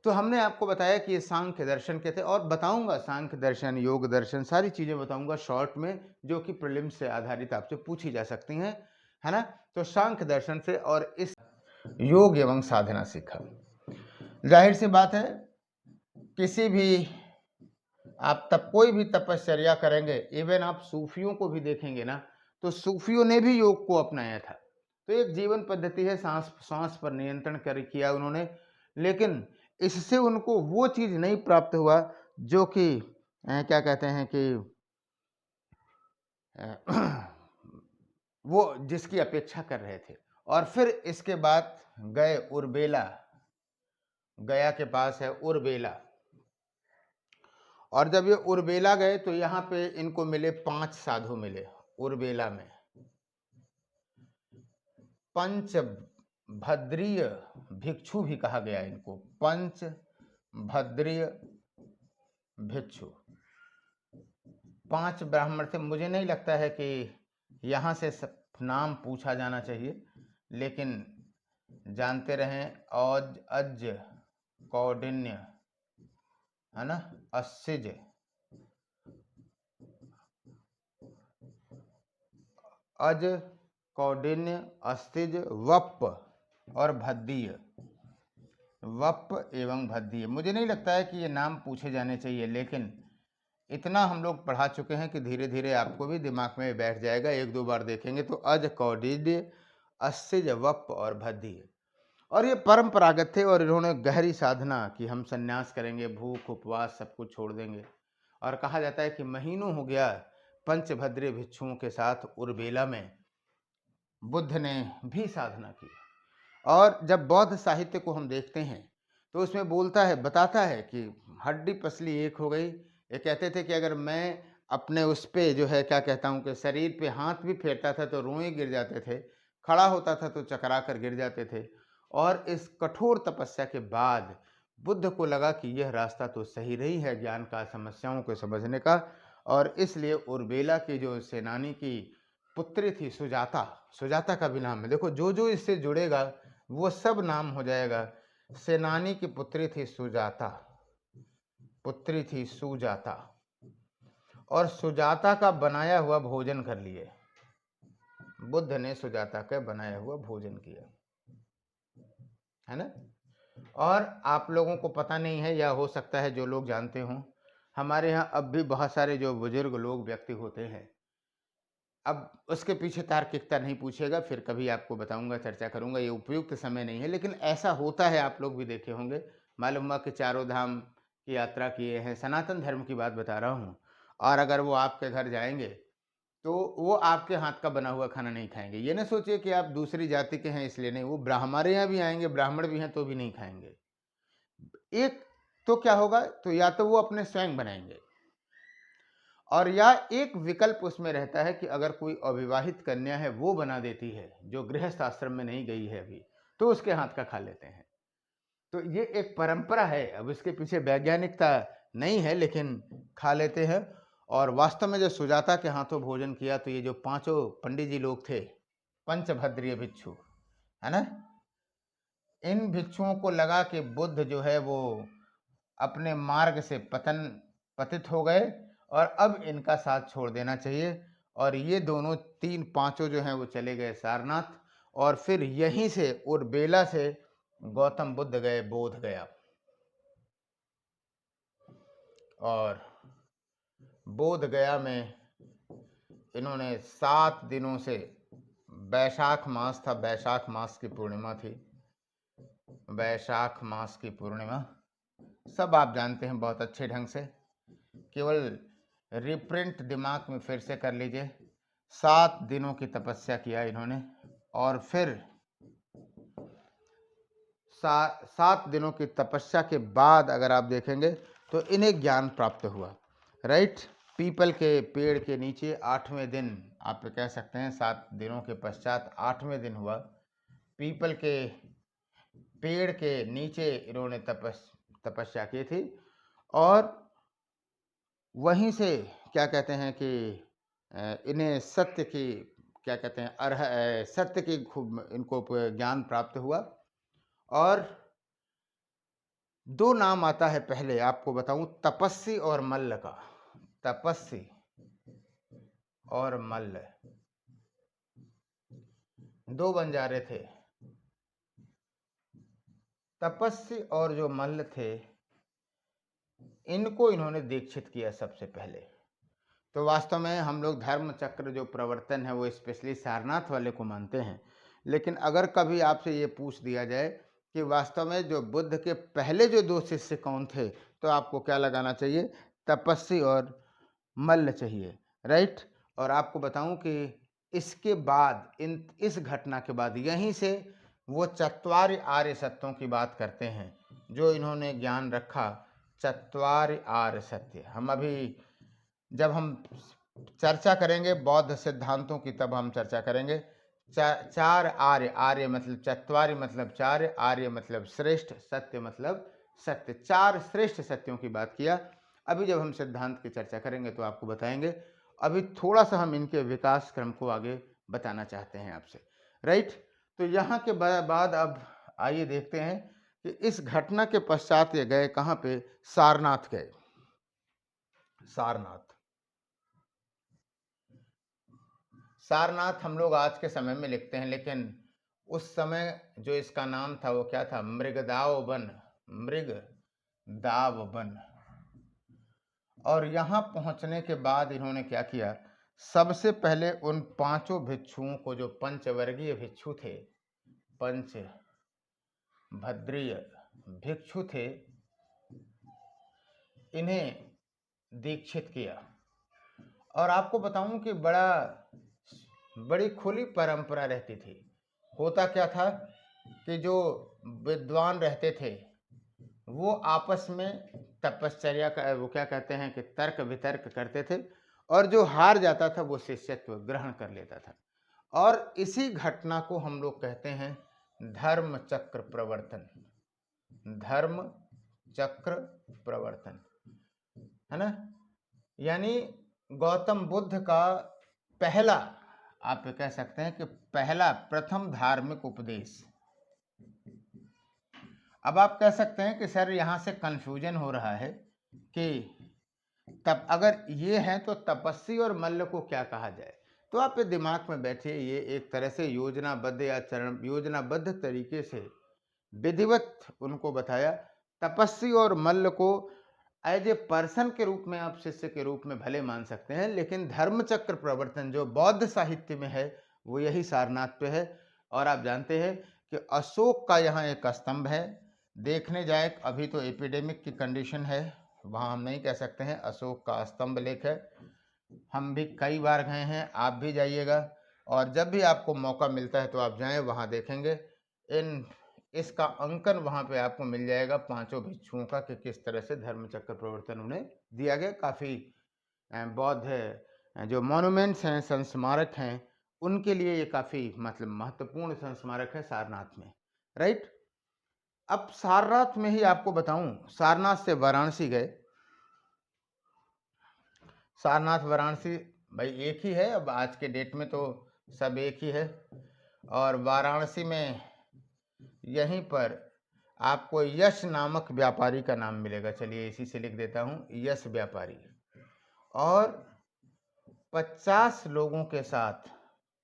Speaker 1: तो हमने आपको बताया कि ये सांख्य दर्शन के थे, और बताऊंगा सांख्य दर्शन, योग दर्शन, सारी चीजें बताऊंगा शॉर्ट में, जो कि प्रीलिम्स से आधारित आपसे पूछी जा सकती हैं, है ना। तो सांख्य दर्शन से और इस योग एवं साधना सीखा। जाहिर सी बात है, किसी भी आप तब कोई भी तपश्चर्या करेंगे, इवन आप सूफियों को भी देखेंगे ना, तो सूफियों ने भी योग को अपनाया था। तो एक जीवन पद्धति है, सांस पर नियंत्रण कर किया उन्होंने। लेकिन इससे उनको वो चीज नहीं प्राप्त हुआ जो कि क्या कहते हैं कि वो जिसकी अपेक्षा कर रहे थे। और फिर इसके बाद गए उर्बेला, गया के पास है उर्बेला। और जब ये उर्बेला गए तो यहाँ पे इनको मिले 5 साधु मिले उर्बेला में। पंच भद्रीय भिक्षु भी कहा गया इनको, पंच भद्रीय भिक्षु। 5 ब्राह्मण थे। मुझे नहीं लगता है कि यहाँ से नाम पूछा जाना चाहिए, लेकिन जानते रहें औज अज कौडिन्य, है ना, अस्सिज, अज कौडिन्य, अस्तिज, वप और भद्दीय, वप एवं भद्दीय। मुझे नहीं लगता है कि ये नाम पूछे जाने चाहिए, लेकिन इतना हम लोग पढ़ा चुके हैं कि धीरे धीरे आपको भी दिमाग में बैठ जाएगा। 1-2 बार देखेंगे तो अज कौडिन्य, अस्सिज, वप और भद्दीय। और ये परंपरागत थे और इन्होंने गहरी साधना की, हम संन्यास करेंगे, भूख उपवास सब कुछ छोड़ देंगे। और कहा जाता है कि महीनों हो गया पंचभद्र भिक्षुओं के साथ उर्बेला में बुद्ध ने भी साधना की। और जब बौद्ध साहित्य को हम देखते हैं तो उसमें बताता है कि हड्डी पसली एक हो गई। ये कहते थे कि अगर मैं अपने उस पे जो है क्या कहता हूँ कि शरीर पे हाथ भी फेरता था तो रोए गिर जाते थे, खड़ा होता था तो चकरा कर गिर जाते थे। और इस कठोर तपस्या के बाद बुद्ध को लगा कि यह रास्ता तो सही नहीं है ज्ञान का, समस्याओं को समझने का। और इसलिए उर्बेला की जो सेनानी की पुत्री थी सुजाता, सुजाता का भी नाम है, देखो जो जो इससे जुड़ेगा वो सब नाम हो जाएगा। सेनानी की पुत्री थी सुजाता, पुत्री थी सुजाता। और सुजाता का बनाया हुआ भोजन कर लिए, बुद्ध ने सुजाता का बनाया हुआ भोजन किया, है ना। और आप लोगों को पता नहीं है, या हो सकता है जो लोग जानते हों, हमारे यहाँ अब भी बहुत सारे जो बुजुर्ग लोग व्यक्ति होते हैं अब उसके पीछे तार्किकता नहीं पूछिएगा, फिर कभी आपको बताऊँगा, चर्चा करूँगा, ये उपयुक्त समय नहीं है, लेकिन ऐसा होता है, आप लोग भी देखे होंगे। मालूम हुआ कि चारों धाम की यात्रा किए हैं, सनातन धर्म की बात बता रहा हूँ, और अगर वो आपके घर जाएँगे, तो वो आपके हाथ का बना हुआ खाना नहीं खाएँगे। ये ना सोचिए कि आप दूसरी जाति के हैं इसलिए नहीं, वो हमारे यहाँ भी आएँगे, ब्राह्मण भी हैं तो भी नहीं खाएँगे। एक तो क्या होगा, तो या तो वो अपने स्वयं बनाएँगे, और या एक विकल्प उसमें रहता है कि अगर कोई अविवाहित कन्या है वो बना देती है, जो गृहस्थ आश्रम में नहीं गई है अभी, तो उसके हाथ का खा लेते हैं। तो ये एक परंपरा है, अब इसके पीछे वैज्ञानिकता नहीं है, लेकिन खा लेते हैं। और वास्तव में जो सुजाता के हाथों भोजन किया, तो ये जो पांचों पंडित जी लोग थे, पंचभद्रीय भिक्षु, है ना, इन भिक्षुओं को लगा कि बुद्ध जो है वो अपने मार्ग से पतित हो गए, और अब इनका साथ छोड़ देना चाहिए। और ये दोनों तीन पांचों जो हैं वो चले गए सारनाथ, और फिर यहीं से उर्बेला से गौतम बुद्ध गए बोध गया। और बोध गया में इन्होंने 7 दिनों से, वैशाख मास था, वैशाख मास की पूर्णिमा थी, वैशाख मास की पूर्णिमा सब आप जानते हैं बहुत अच्छे ढंग से, केवल रिप्रिंट दिमाग में फिर से कर लीजिए। 7 दिनों की तपस्या किया इन्होंने, और फिर 7 दिनों की तपस्या के बाद अगर आप देखेंगे तो इन्हें ज्ञान प्राप्त हुआ, राइट। पीपल के पेड़ के नीचे 8वें दिन, आप कह सकते हैं 7 दिनों के पश्चात 8वें दिन हुआ, पीपल के पेड़ के नीचे इन्होंने तपस्या की थी। और वहीं से क्या कहते हैं कि इन्हें सत्य की, क्या कहते हैं, सत्य की खूब इनको ज्ञान प्राप्त हुआ। और 2 नाम आता है, पहले आपको बताऊं, तपस्वी और मल्ल का। तपस्वी और मल्ल 2 बंजारे थे। तपस्वी और जो मल्ल थे, इनको इन्होंने दीक्षित किया सबसे पहले। तो वास्तव में हम लोग धर्म चक्र जो प्रवर्तन है वो स्पेशली सारनाथ वाले को मानते हैं, लेकिन अगर कभी आपसे ये पूछ दिया जाए कि वास्तव में जो बुद्ध के पहले जो 2 शिष्य कौन थे, तो आपको क्या लगाना चाहिए, तपस्वी और मल्ल चाहिए, राइट। और आपको बताऊं कि इसके बाद, इस घटना के बाद, यहीं से वो चत्वारि आर्य सत्यों की बात करते हैं, जो इन्होंने ज्ञान रखा, चत्वारि आर्य सत्य। हम अभी जब हम चर्चा करेंगे बौद्ध सिद्धांतों की, तब हम चर्चा करेंगे। 4 आर्य, आर्य मतलब चत्वारि मतलब 4, आर्य मतलब श्रेष्ठ, सत्य मतलब सत्य, 4 श्रेष्ठ सत्यों की बात किया। अभी जब हम सिद्धांत की चर्चा करेंगे तो आपको बताएंगे। अभी थोड़ा सा हम इनके विकास क्रम को आगे बताना चाहते हैं आपसे, राइट। तो यहाँ के बाद अब आइए देखते हैं कि इस घटना के पश्चात ये गए कहाँ पे, सारनाथ गए। सारनाथ, सारनाथ हम लोग आज के समय में लिखते हैं, लेकिन उस समय जो इसका नाम था वो क्या था, मृगदाव वन, मृगदाव वन। और यहाँ पहुँचने के बाद इन्होंने क्या किया, सबसे पहले उन 5 भिक्षुओं को, जो पंचवर्गीय भिक्षु थे, पंच भद्रीय भिक्षु थे, इन्हें दीक्षित किया। और आपको बताऊं कि बड़ी खुली परंपरा रहती थी। होता क्या था कि जो विद्वान रहते थे वो आपस में तपश्चर्या का, वो क्या कहते हैं कि तर्क वितर्क करते थे, और जो हार जाता था वो शिष्यत्व ग्रहण कर लेता था। और इसी घटना को हम लोग कहते हैं धर्म चक्र प्रवर्तन, धर्म चक्र प्रवर्तन, है ना। यानी गौतम बुद्ध का पहला, आप कह सकते हैं कि पहला प्रथम धार्मिक उपदेश। अब आप कह सकते हैं कि सर यहाँ से कंफ्यूजन हो रहा है कि तब अगर ये है तो तपस्वी और मल्ल को क्या कहा जाए। तो आप ये दिमाग में बैठिए, ये एक तरह से योजनाबद्ध या योजनाबद्ध तरीके से विधिवत उनको बताया। तपस्वी और मल्ल को एज ए पर्सन के रूप में आप शिष्य के रूप में भले मान सकते हैं, लेकिन धर्मचक्र प्रवर्तन जो बौद्ध साहित्य में है वो यही सारनाथ पे है। और आप जानते हैं कि अशोक का यहाँ एक स्तंभ है, देखने जाए, अभी तो एपिडेमिक की कंडीशन है, वहाँ हम नहीं कह सकते हैं। अशोक का स्तंभ लेख है, हम भी कई बार गए हैं, आप भी जाइएगा, और जब भी आपको मौका मिलता है तो आप जाएं, वहाँ देखेंगे इसका अंकन वहाँ पे आपको मिल जाएगा पांचों भिक्षुओं का, कि किस तरह से धर्मचक्र प्रवर्तन उन्हें दिया गया। काफ़ी बौद्ध जो मॉन्यूमेंट्स हैं, संस्मारक हैं, उनके लिए ये काफ़ी मतलब महत्वपूर्ण संस्मारक है सारनाथ में, राइट। अब सारनाथ में ही आपको बताऊं, सारनाथ से वाराणसी गए। सारनाथ वाराणसी भाई एक ही है, अब आज के डेट में तो सब एक ही है। और वाराणसी में यहीं पर आपको यश नामक व्यापारी का नाम मिलेगा, चलिए इसी से लिख देता हूँ, यश व्यापारी। और 50 लोगों के साथ,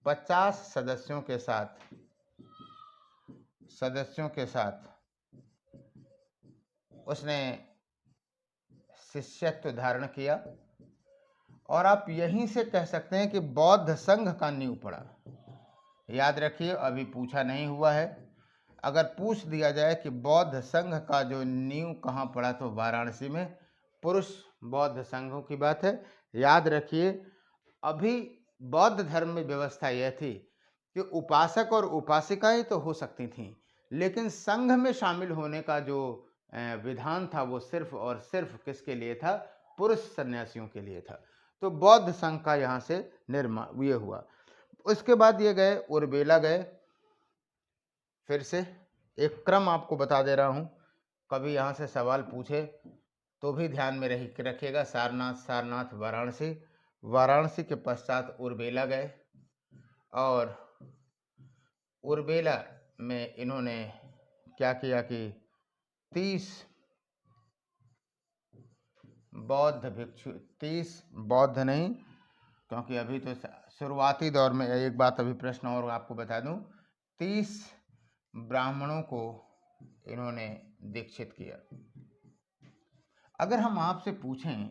Speaker 1: 50 सदस्यों के साथ उसने शिष्यत्व धारण किया। और आप यहीं से कह सकते हैं कि बौद्ध संघ का नींव पड़ा। याद रखिए, अभी पूछा नहीं हुआ है, अगर पूछ दिया जाए कि बौद्ध संघ का जो नींव कहाँ पड़ा, तो वाराणसी में पुरुष बौद्ध संघों की बात है। याद रखिए, अभी बौद्ध धर्म में व्यवस्था यह थी कि उपासक और उपासिकाएं तो हो सकती थीं, लेकिन संघ में शामिल होने का जो विधान था वो सिर्फ और सिर्फ किसके लिए था? पुरुष सन्यासियों के लिए था। तो बौद्ध संघ का यहाँ से निर्माण ये हुआ। उसके बाद ये गए, उर्बेला गए। फिर से एक क्रम आपको बता दे रहा हूँ, कभी यहाँ से सवाल पूछे तो भी ध्यान में रखिएगा। सारनाथ, सारनाथ, वाराणसी, वाराणसी के पश्चात उर्बेला गए। और उर्बेला में इन्होंने क्या किया कि 30 बौद्ध भिक्षु, 30 बौद्ध नहीं, क्योंकि अभी तो शुरुआती दौर में, एक बात अभी प्रश्न और आपको बता दूं, 30 ब्राह्मणों को इन्होंने दीक्षित किया। अगर हम आपसे पूछें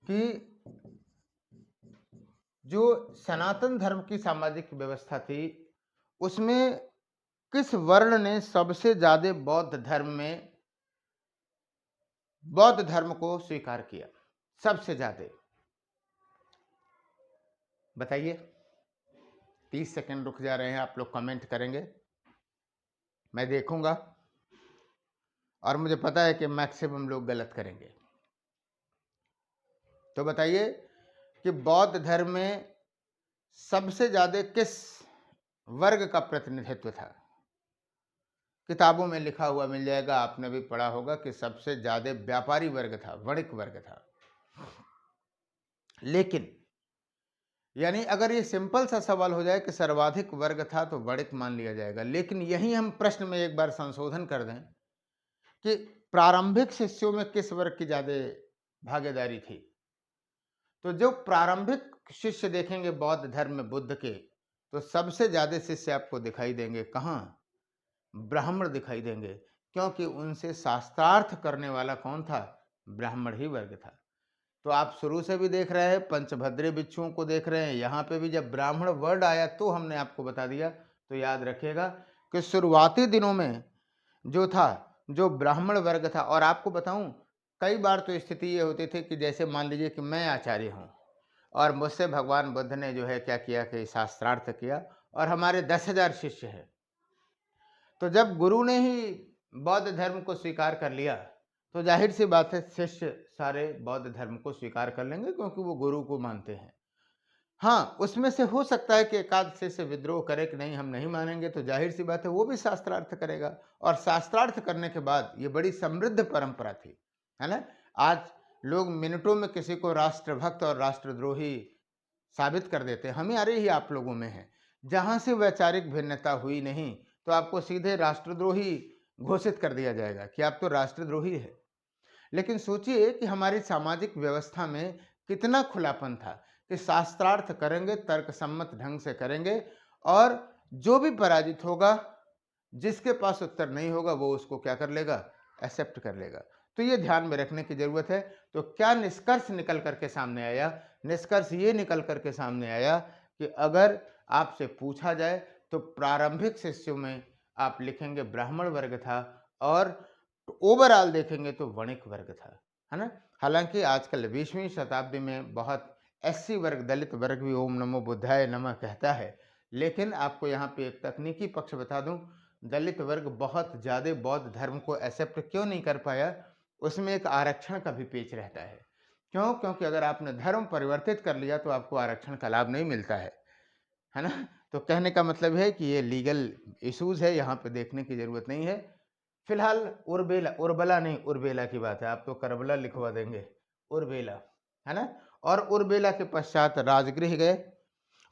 Speaker 1: कि जो सनातन धर्म की सामाजिक व्यवस्था थी, उसमें किस वर्ण ने सबसे ज्यादा बौद्ध धर्म को स्वीकार किया? सबसे ज्यादा बताइए। 30 सेकंड रुक जा रहे हैं, आप लोग कमेंट करेंगे, मैं देखूंगा, और मुझे पता है कि मैक्सिमम लोग गलत करेंगे। तो बताइए कि बौद्ध धर्म में सबसे ज्यादा किस वर्ग का प्रतिनिधित्व था? किताबों में लिखा हुआ मिल जाएगा, आपने भी पढ़ा होगा कि सबसे ज्यादा व्यापारी वर्ग था, वणिक वर्ग था। लेकिन यानी अगर ये सिंपल सा सवाल हो जाए कि सर्वाधिक वर्ग था तो वणिक मान लिया जाएगा, लेकिन यहीं हम प्रश्न में एक बार संशोधन कर दें कि प्रारंभिक शिष्यों में किस वर्ग की ज्यादा भागीदारी थी। तो जो प्रारंभिक शिष्य देखेंगे बौद्ध धर्म में बुद्ध के, तो सबसे ज्यादा शिष्य आपको दिखाई देंगे कहाँ? ब्राह्मण दिखाई देंगे, क्योंकि उनसे शास्त्रार्थ करने वाला कौन था? ब्राह्मण ही वर्ग था। तो आप शुरू से भी देख रहे हैं, पंचभद्रे भिक्षुओं को देख रहे हैं, यहाँ पे भी जब ब्राह्मण वर्ड आया तो हमने आपको बता दिया। तो याद रखिएगा कि शुरुआती दिनों में जो था, जो ब्राह्मण वर्ग था। और आपको बताऊं, कई बार तो स्थिति ये होती थी कि जैसे मान लीजिए कि मैं आचार्य हूँ और मुझसे भगवान बुद्ध ने जो है क्या किया कि शास्त्रार्थ किया, और हमारे 10,000 शिष्य हैं। तो जब गुरु ने ही बौद्ध धर्म को स्वीकार कर लिया, तो जाहिर सी बात है शिष्य सारे बौद्ध धर्म को स्वीकार कर लेंगे, क्योंकि वो गुरु को मानते हैं। हाँ, उसमें से हो सकता है कि एकाध शिष्य विद्रोह करे कि नहीं हम नहीं मानेंगे, तो जाहिर सी बात है वो भी शास्त्रार्थ करेगा। और शास्त्रार्थ करने के बाद ये बड़ी समृद्ध परंपरा थी, है ना। आज लोग मिनटों में किसी को राष्ट्रभक्त और राष्ट्रद्रोही साबित कर देते हैं, हमारे ही आप लोगों में है। जहां से वैचारिक भिन्नता हुई नहीं, तो आपको सीधे राष्ट्रद्रोही घोषित कर दिया जाएगा कि आप तो राष्ट्रद्रोही है। लेकिन सोचिए कि हमारी सामाजिक व्यवस्था में कितना खुलापन था कि शास्त्रार्थ करेंगे, तर्क सम्मत ढंग से करेंगे, और जो भी पराजित होगा, जिसके पास उत्तर नहीं होगा, वो उसको क्या कर लेगा? एक्सेप्ट कर लेगा। तो ये ध्यान में रखने की ज़रूरत है। तो क्या निष्कर्ष निकल कर के सामने आया? निष्कर्ष ये निकल कर के सामने आया कि अगर आपसे पूछा जाए तो प्रारंभिक शिष्यों में आप लिखेंगे ब्राह्मण वर्ग था और ओवरऑल देखेंगे तो वणिक वर्ग था, है ना? हालाँकि आजकल 20वीं शताब्दी में बहुत एससी वर्ग, दलित वर्ग भी ओम नमो बुद्धाय नमः कहता है। लेकिन आपको यहाँ पे एक तकनीकी पक्ष बता दूँ, दलित वर्ग बहुत ज़्यादा बौद्ध धर्म को एक्सेप्ट क्यों नहीं कर पाया? उसमें एक आरक्षण का भी पेच रहता है। क्यों? क्योंकि अगर आपने धर्म परिवर्तित कर लिया तो आपको आरक्षण का लाभ नहीं मिलता है ना? तो कहने का मतलब है कि ये लीगल इश्यूज़ है, यहाँ पे देखने की ज़रूरत नहीं है। फिलहाल उर्बला नहीं उर्बेला की बात है, आप तो करबला लिखवा देंगे, उर्बेला, है ना? और उर्बेला के पश्चात राजगृह गए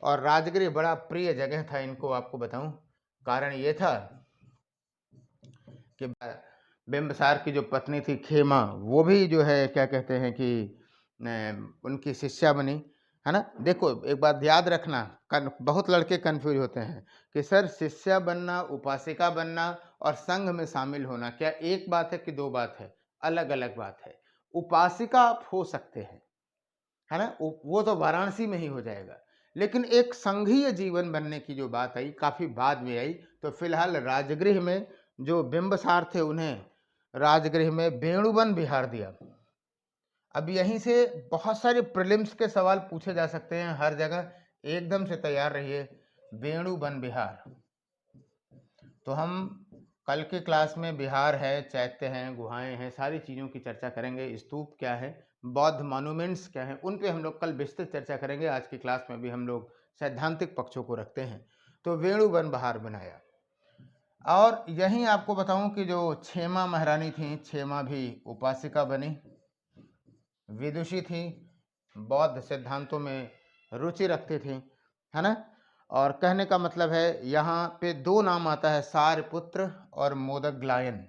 Speaker 1: और राजगृह बड़ा प्रिय जगह था इनको, आपको बताऊं। कारण ये था कि बिंबिसार की जो पत्नी थी खेमा, वो भी जो है क्या कहते हैं कि उनकी शिष्या बनी, है ना? देखो एक बात याद रखना, बहुत लड़के कंफ्यूज होते हैं कि सर शिष्या बनना, उपासिका बनना और संघ में शामिल होना क्या एक बात है कि दो बात है? अलग अलग बात है। उपासिका आप हो सकते हैं, है ना? वो तो वाराणसी में ही हो जाएगा। लेकिन एक संघीय जीवन बनने की जो बात आई काफ़ी बाद में आई। तो फिलहाल राजगृह में जो बिंबिसार थे उन्हें राजगृह में वेणुवन विहार दिया। अब यहीं से बहुत सारे प्रीलिम्स के सवाल पूछे जा सकते हैं हर जगह, एकदम से तैयार रहिए। वेणुवन विहार, तो हम कल की क्लास में विहार है, चैत्य हैं, गुहाएं हैं, सारी चीज़ों की चर्चा करेंगे। स्तूप क्या है, बौद्ध मॉन्यूमेंट्स क्या हैं, उन पे हम लोग कल विस्तृत चर्चा करेंगे। आज की क्लास में भी हम लोग सैद्धांतिक पक्षों को रखते हैं। तो वेणुवन विहार बनाया। और यहीं आपको बताऊं कि जो क्षेमा महारानी थी, क्षेमा भी उपासिका बनी, विदुषी थी, बौद्ध सिद्धांतों में रुचि रखती थी, है ना? और कहने का मतलब है यहाँ पे दो नाम आता है, सारपुत्र और मोदग्लायन।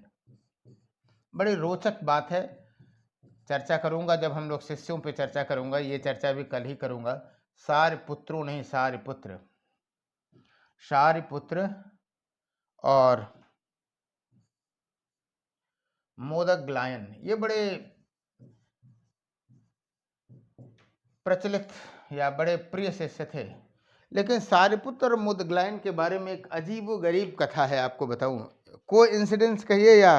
Speaker 1: बड़ी रोचक बात है, चर्चा करूंगा जब हम लोग शिष्यों पे चर्चा करूंगा, ये चर्चा भी कल ही करूंगा। सारपुत्रों नहीं, सारपुत्र, सारपुत्र और मोदग्लायन, ये बड़े प्रचलित या बड़े प्रिय शिष्य थे। लेकिन सारिपुत्र और मुदगलायन के बारे में एक अजीब व गरीब कथा है, आपको बताऊं। को इंसिडेंस कहिए या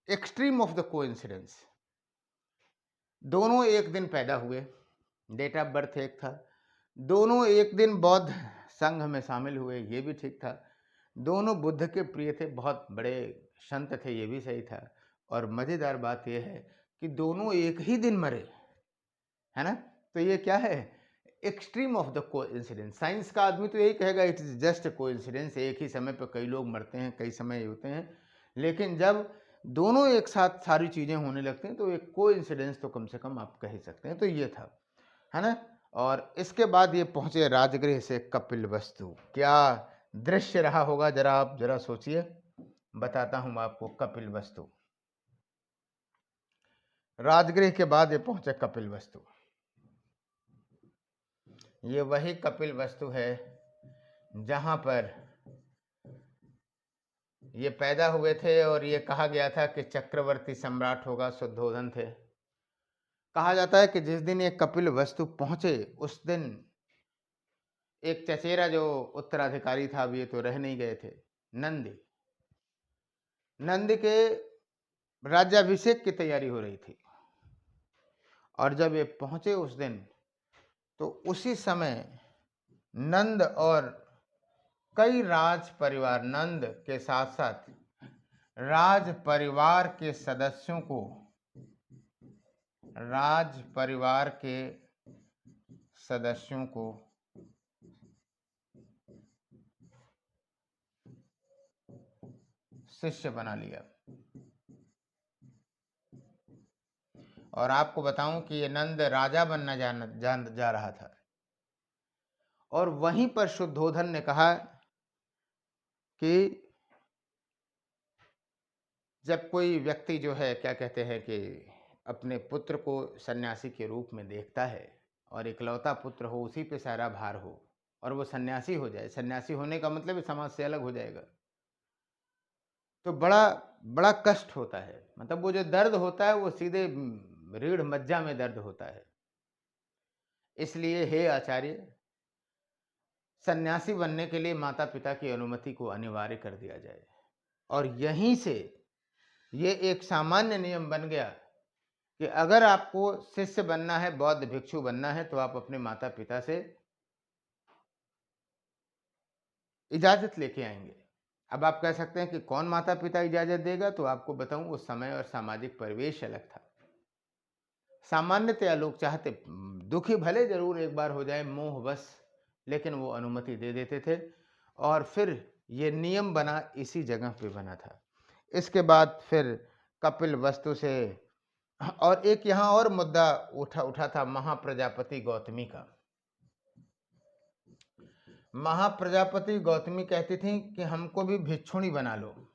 Speaker 1: एक्सट्रीम ऑफ द को इंसिडेंस। दोनों एक दिन पैदा हुए, डेट ऑफ बर्थ एक था। दोनों एक दिन बौद्ध संघ में शामिल हुए, ये भी ठीक था। दोनों बुद्ध के प्रिय थे, बहुत बड़े संत थे, ये भी सही था। और मज़ेदार बात यह है कि दोनों एक ही दिन मरे, है ना? तो ये क्या है, extreme of the coincidence. Science का आदमी तो यही कहेगा इट इज जस्ट कोइंसिडेंस, एक ही समय पर कई लोग मरते हैं, कई समय होते हैं। लेकिन जब दोनों एक साथ सारी चीज़ें होने लगती हैं तो एक कोइंसिडेंस तो कम से कम आप कह ही सकते हैं। तो ये था, है ना? और इसके बाद ये पहुंचे राजगृह से कपिल वस्तु। क्या दृश्य रहा होगा, जरा आप जरा सोचिए, बताता हूं आपको। कपिल वस्तु, राजगृह के बाद ये पहुंचे कपिल वस्तु। ये वही कपिल वस्तु है जहां पर ये पैदा हुए थे और ये कहा गया था कि चक्रवर्ती सम्राट होगा, शुद्धोधन थे। कहा जाता है कि जिस दिन ये कपिल वस्तु पहुंचे उस दिन एक चचेरा जो उत्तराधिकारी था, अब ये तो रह नहीं गए थे, नंदी, नंदी के राज्याभिषेक की तैयारी हो रही थी। और जब ये पहुंचे उस दिन, तो उसी समय नंद और कई राज परिवार, नंद के साथ साथ राज परिवार के सदस्यों को, राज परिवार के सदस्यों को शिष्य बना लिया। और आपको बताऊं कि ये नंद राजा बनना जा रहा था। और वहीं पर शुद्धोधन ने कहा कि जब कोई व्यक्ति जो है क्या कहते हैं कि अपने पुत्र को सन्यासी के रूप में देखता है और इकलौता पुत्र हो, उसी पे सारा भार हो, और वो सन्यासी हो जाए, सन्यासी होने का मतलब समाज से अलग हो जाएगा, तो बड़ा बड़ा कष्ट होता है। मतलब वो जो दर्द होता है वो सीधे रीढ़ मज्जा में दर्द होता है। इसलिए हे आचार्य, सन्यासी बनने के लिए माता-पिता की अनुमति को अनिवार्य कर दिया जाए। और यहीं से ये एक सामान्य नियम बन गया कि अगर आपको शिष्य बनना है, बौद्ध भिक्षु बनना है, तो आप अपने माता-पिता से इजाज़त लेके आएँगे। अब आप कह सकते हैं कि कौन माता-पिता इजाज़त देगा? तो आपको बताऊँ, उस समय और सामाजिक परिवेश अलग था। सामान्यतया लोग चाहते दुखी भले ज़रूर एक बार हो जाएँ मोहवश, लेकिन वो अनुमति दे देते थे और फिर ये नियम बना, इसी जगह पे बना था। इसके बाद फिर कपिल वस्तु से और एक यहाँ और मुद्दा उठा था महाप्रजापति गौतमी का। महाप्रजापति गौतमी कहती थीं कि हमको भी भिक्षुणी बना लो।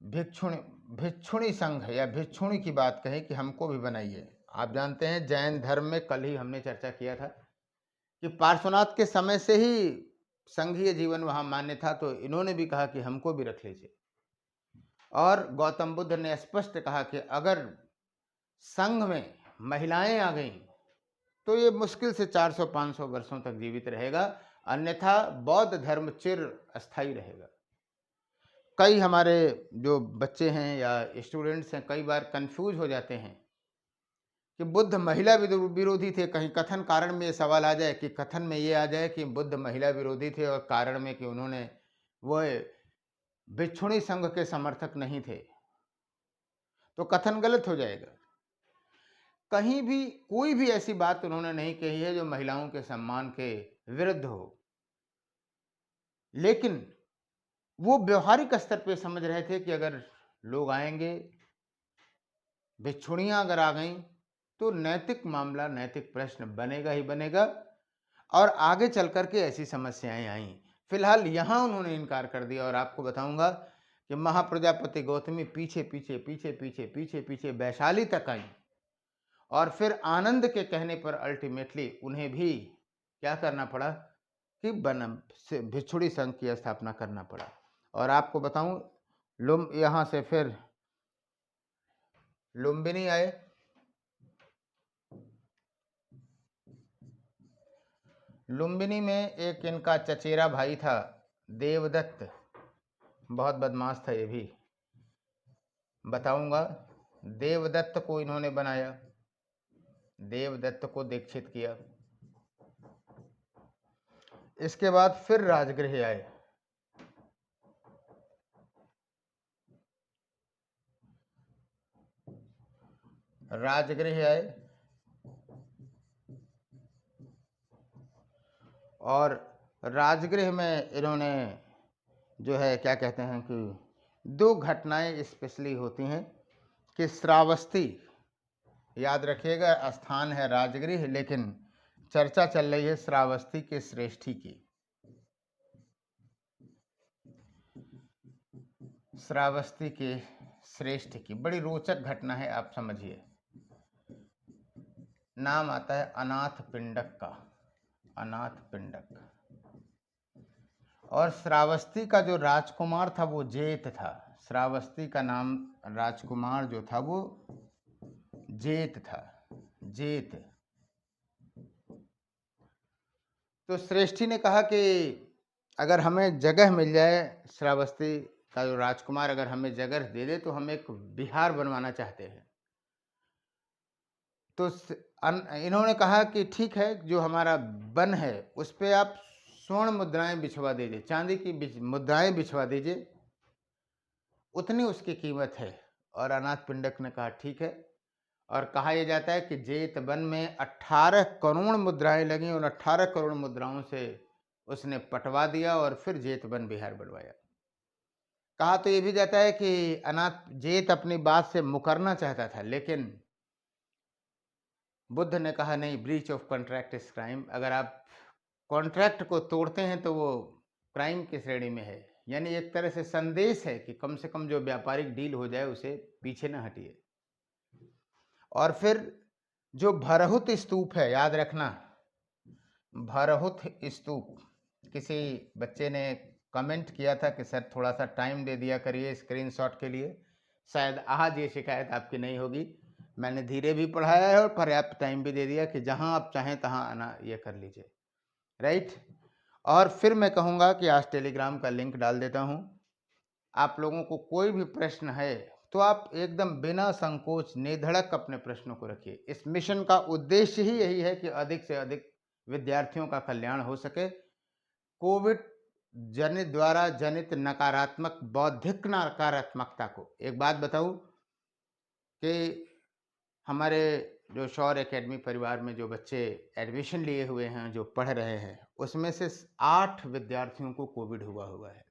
Speaker 1: भिक्षुणी भिक्षुणी संघ या भिक्षुणी की बात कही कि हमको भी बनाइए। आप जानते हैं जैन धर्म में, कल ही हमने चर्चा किया था कि पार्श्वनाथ के समय से ही संघीय जीवन वहां मान्य था, तो इन्होंने भी कहा कि हमको भी रख लीजिए। और गौतम बुद्ध ने स्पष्ट कहा कि अगर संघ में महिलाएं आ गईं तो ये मुश्किल से 400-500 वर्षों तक जीवित रहेगा, अन्यथा बौद्ध धर्म चिर अस्थायी रहेगा। कई हमारे जो बच्चे हैं या स्टूडेंट्स हैं कई बार कंफ्यूज हो जाते हैं कि बुद्ध महिला विरोधी थे। कहीं कथन कारण में ये सवाल आ जाए कि कथन में ये आ जाए कि बुद्ध महिला विरोधी थे और कारण में कि उन्होंने वो भिक्षुणी संघ के समर्थक नहीं थे, तो कथन गलत हो जाएगा। कहीं भी कोई भी ऐसी बात उन्होंने नहीं कही है जो महिलाओं के सम्मान के विरुद्ध हो, लेकिन वो व्यवहारिक स्तर पे समझ रहे थे कि अगर लोग आएंगे, भिक्षुणियां अगर आ गईं, तो नैतिक मामला, नैतिक प्रश्न बनेगा ही बनेगा और आगे चल करके ऐसी समस्याएं आईं। फिलहाल यहाँ उन्होंने इनकार कर दिया और आपको बताऊंगा कि महाप्रजापति गौतमी पीछे पीछे पीछे पीछे पीछे पीछे वैशाली तक आई और फिर आनंद के कहने पर अल्टीमेटली उन्हें भी क्या करना पड़ा कि भिक्षुणी संघ की स्थापना करना पड़ा। और आपको बताऊं, यहाँ से फिर लुम्बिनी आए। लुम्बिनी में एक इनका चचेरा भाई था देवदत्त, बहुत बदमाश था ये भी, बताऊंगा। देवदत्त को इन्होंने बनाया, देवदत्त को दीक्षित किया। इसके बाद फिर राजगृह आए। राजगृह आए और राजगृह में इन्होंने जो है क्या कहते हैं कि दो घटनाएं स्पेशली होती हैं कि श्रावस्ती, याद रखिएगा स्थान है राजगृह, लेकिन चर्चा चल रही है श्रावस्ती के श्रेष्ठी की। श्रावस्ती के श्रेष्ठ की बड़ी रोचक घटना है, आप समझिए। नाम आता है अनाथ पिंडक का, अनाथ पिंडक। और श्रावस्ती का जो राजकुमार था वो जेत था। श्रावस्ती का नाम राजकुमार जो था वो जेत था, जेत। तो श्रेष्ठी ने कहा कि अगर हमें जगह मिल जाए, श्रावस्ती का जो राजकुमार अगर हमें जगह दे दे, तो हम एक विहार बनवाना चाहते हैं। तो इन्होंने कहा कि ठीक है, जो हमारा वन है उस पर आप स्वर्ण मुद्राएं बिछवा दीजिए, चांदी की मुद्राएं बिछवा दीजिए, उतनी उसकी कीमत है। और अनाथ पिंडक ने कहा ठीक है। और कहा यह जाता है कि जेत वन में 18 करोड़ मुद्राएं लगी और 18 करोड़ मुद्राओं से उसने पटवा दिया और फिर जेत वन विहार बनवाया। कहा तो ये भी जाता है कि अनाथ जेत अपनी बात से मुकरना चाहता था, लेकिन बुद्ध ने कहा नहीं, breach of contract is crime. अगर आप कॉन्ट्रैक्ट को तोड़ते हैं तो वो क्राइम की श्रेणी में है। यानी एक तरह से संदेश है कि कम से कम जो व्यापारिक डील हो जाए उसे पीछे न हटिए। और फिर जो भरहुत स्तूप है, याद रखना, भरहुत स्तूप, किसी बच्चे ने कमेंट किया था कि सर थोड़ा सा टाइम दे दिया करिए स्क्रीनशॉट के लिए, शायद आज ये शिकायत आपकी नहीं होगी। मैंने धीरे भी पढ़ाया है और पर्याप्त टाइम भी दे दिया कि जहां आप चाहें तहां आना ये कर लीजिए, राइट। और फिर मैं कहूँगा कि आज टेलीग्राम का लिंक डाल देता हूँ। आप लोगों को कोई भी प्रश्न है तो आप एकदम बिना संकोच निधड़क अपने प्रश्नों को रखिए। इस मिशन का उद्देश्य ही यही है कि अधिक से अधिक विद्यार्थियों का कल्याण हो सके। कोविड जनित द्वारा जनित नकारात्मक बौद्धिक नकारात्मकता को, एक बात बताऊं कि हमारे जो शौर्य एकेडमी परिवार में जो बच्चे एडमिशन लिए हुए हैं, जो पढ़ रहे हैं, उसमें से 8 विद्यार्थियों को कोविड हुआ है।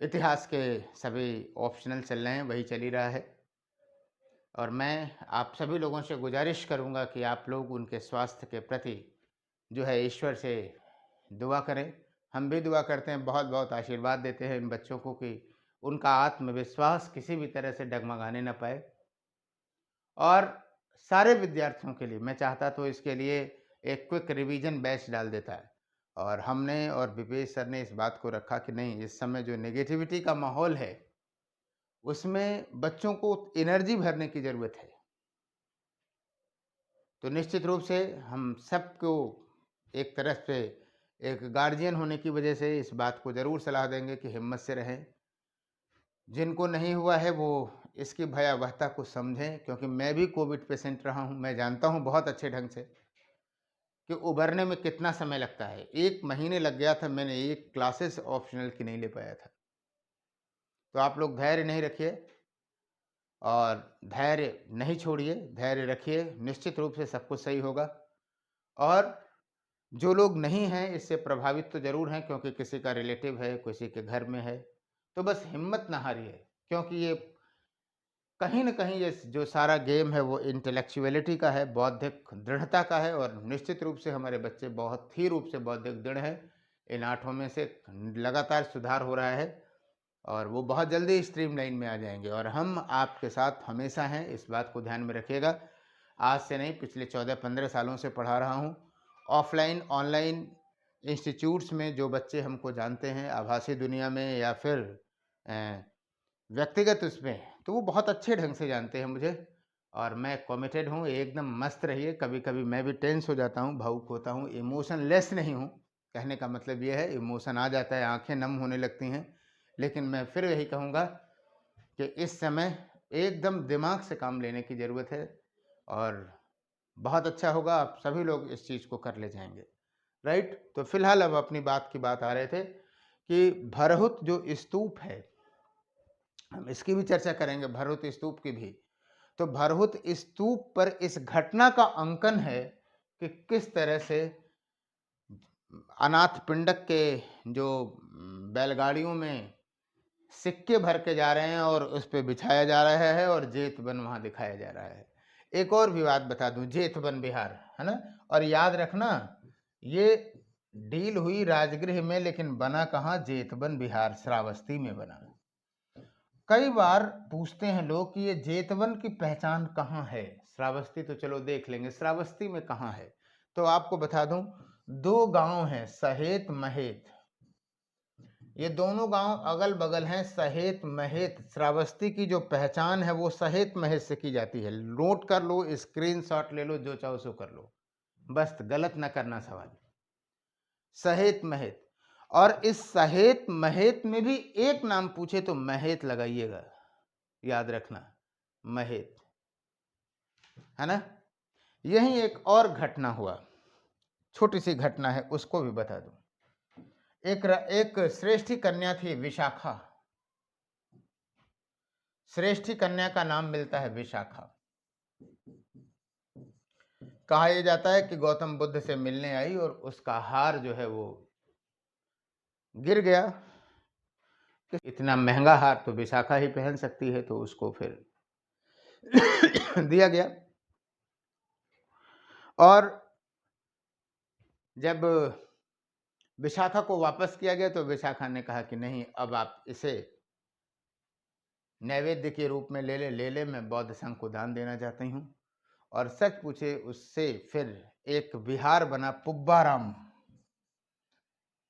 Speaker 1: इतिहास के सभी ऑप्शनल चल रहे हैं, वही चल ही रहा है। और मैं आप सभी लोगों से गुजारिश करूंगा कि आप लोग उनके स्वास्थ्य के प्रति जो है ईश्वर से दुआ करें। हम भी दुआ करते हैं, बहुत बहुत आशीर्वाद देते हैं इन बच्चों को कि उनका आत्मविश्वास किसी भी तरह से डगमगाने न पाए। और सारे विद्यार्थियों के लिए मैं चाहता तो इसके लिए एक क्विक रिवीजन बैच डाल देता है। और हमने और विवेश सर ने इस बात को रखा कि नहीं, इस समय जो नेगेटिविटी का माहौल है उसमें बच्चों को एनर्जी भरने की ज़रूरत है। तो निश्चित रूप से हम सबको एक तरफ से एक गार्जियन होने की वजह से इस बात को ज़रूर सलाह देंगे कि हिम्मत से रहें। जिनको नहीं हुआ है वो इसकी भयावहता को समझें, क्योंकि मैं भी कोविड पेशेंट रहा हूँ। मैं जानता हूँ बहुत अच्छे ढंग से कि उभरने में कितना समय लगता है। 1 महीने लग गया था, मैंने एक क्लासेस ऑप्शनल की नहीं ले पाया था। तो आप लोग धैर्य नहीं रखिए और धैर्य नहीं छोड़िए, धैर्य रखिए, निश्चित रूप से सब कुछ सही होगा। और जो लोग नहीं हैं इससे प्रभावित तो ज़रूर हैं, क्योंकि किसी का रिलेटिव है, किसी के घर में है, तो बस हिम्मत ना हारिए, क्योंकि ये कहीं न कहीं ये जो सारा गेम है वो इंटेलेक्चुअलिटी का है, बौद्धिक दृढ़ता का है। और निश्चित रूप से हमारे बच्चे बहुत ही रूप से बौद्धिक दृढ़ हैं। इन 8 में से लगातार सुधार हो रहा है और वो बहुत जल्दी स्ट्रीम लाइन में आ जाएँगे। और हम आपके साथ हमेशा हैं, इस बात को ध्यान में रखिएगा। आज से नहीं, पिछले 14-15 सालों से पढ़ा रहा हूँ। ऑफ़लाइन, ऑनलाइन इंस्टीट्यूट्स में जो बच्चे हमको जानते हैं, आभासी दुनिया में या फिर व्यक्तिगत उसमें, तो वो बहुत अच्छे ढंग से जानते हैं मुझे और मैं कमिटेड हूँ। एकदम मस्त रहिए। कभी-कभी मैं भी टेंस हो जाता हूँ, भावुक होता हूँ, इमोशनलेस नहीं हूँ। कहने का मतलब ये है, इमोशन आ जाता है, आँखें नम होने लगती हैं। लेकिन मैं फिर यही कहूँगा कि इस समय एकदम दिमाग से काम लेने की ज़रूरत है और बहुत अच्छा होगा, आप सभी लोग इस चीज़ को कर ले जाएँगे, राइट? तो फिलहाल अब अपनी बात की बात आ रहे थे कि भरहुत जो स्तूप है, हम इसकी भी चर्चा करेंगे, भरहुत स्तूप की भी। तो भरहुत स्तूप पर इस घटना का अंकन है कि किस तरह से अनाथ पिंडक के जो बैलगाड़ियों में सिक्के भर के जा रहे हैं और उस पे बिछाया जा रहा है और जेतवन वहाँ दिखाया जा रहा है। एक और भी बात बता दूँ, जेतवन बिहार, है ना? और याद रखना, ये डील हुई राजगृह में, लेकिन बना कहाँ? जेतवन बिहार, श्रावस्ती में बना। कई बार पूछते हैं लोग कि ये जेतवन की पहचान कहाँ है? श्रावस्ती तो चलो देख लेंगे, श्रावस्ती में कहाँ है? तो आपको बता दूं, 2 गांव हैं, सहेत महेत। ये दोनों गांव अगल बगल हैं, सहेत महेत। श्रावस्ती की जो पहचान है वो सहेत महेत से की जाती है। नोट कर लो, स्क्रीनशॉट ले लो, जो चाहो सो कर लो, बस गलत ना करना सवाल। सहेत महेत। और इस सहेत महेत में भी एक नाम पूछे तो महेत लगाइएगा, याद रखना, महेत, है ना? यही एक और घटना हुआ, छोटी सी घटना है, उसको भी बता दूं। एक श्रेष्ठी कन्या थी, विशाखा। श्रेष्ठी कन्या का नाम मिलता है विशाखा। कहा यह जाता है कि गौतम बुद्ध से मिलने आई और उसका हार जो है वो गिर गया। इतना महंगा हार तो विशाखा ही पहन सकती है, तो उसको फिर दिया गया। और जब विशाखा को वापस किया गया तो विशाखा ने कहा कि नहीं, अब आप इसे नैवेद्य के रूप में ले ले, मैं बौद्ध संघ को दान देना चाहती हूँ। और सच पूछे उससे फिर एक विहार बना, पुब्बाराम।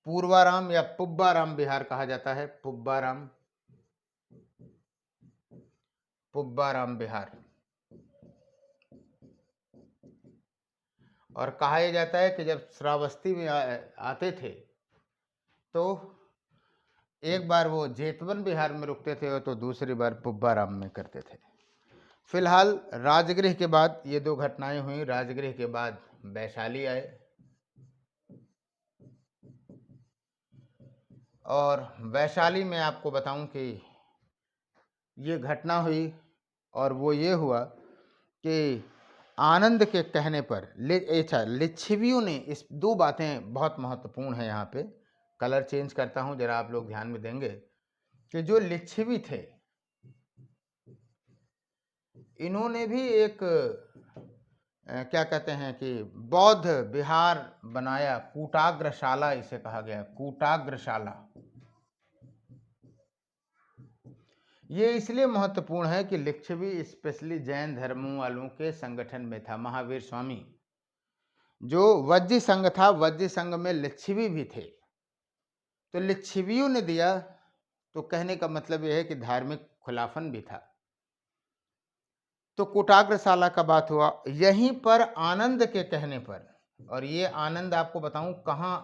Speaker 1: पूर्वाराम या पुब्बाराम बिहार कहा जाता है। पुब्बाराम, पुब्बाराम बिहार। और कहा यह जाता है कि जब श्रावस्ती में आते थे तो एक बार वो जेतवन बिहार में रुकते थे तो दूसरी बार पुब्बाराम में करते थे। फिलहाल राजगृह के बाद ये दो घटनाएं हुई। राजगृह के बाद वैशाली आए और वैशाली में आपको बताऊं कि ये घटना हुई और वो ये हुआ कि आनंद के कहने पर लिच्छवियों ने, इस दो बातें बहुत महत्वपूर्ण हैं यहाँ पे, कलर चेंज करता हूँ जरा आप लोग ध्यान में देंगे कि जो लिच्छवी थे इन्होंने भी एक क्या कहते हैं कि बौद्ध विहार बनाया, कूटाग्रशाला इसे कहा गया, कूटाग्रशाला। ये इसलिए महत्वपूर्ण है कि लिच्छवी स्पेशली जैन धर्मों वालों के संगठन में था। महावीर स्वामी जो वज्जी संघ था, वज्जी संघ में लिच्छवी भी थे, तो लिच्छवियों ने दिया, तो कहने का मतलब यह है कि धार्मिक खुलाफन भी था। तो कूटाग्रशाला का बात हुआ यहीं पर आनंद के कहने पर। और ये आनंद आपको बताऊं कहाँ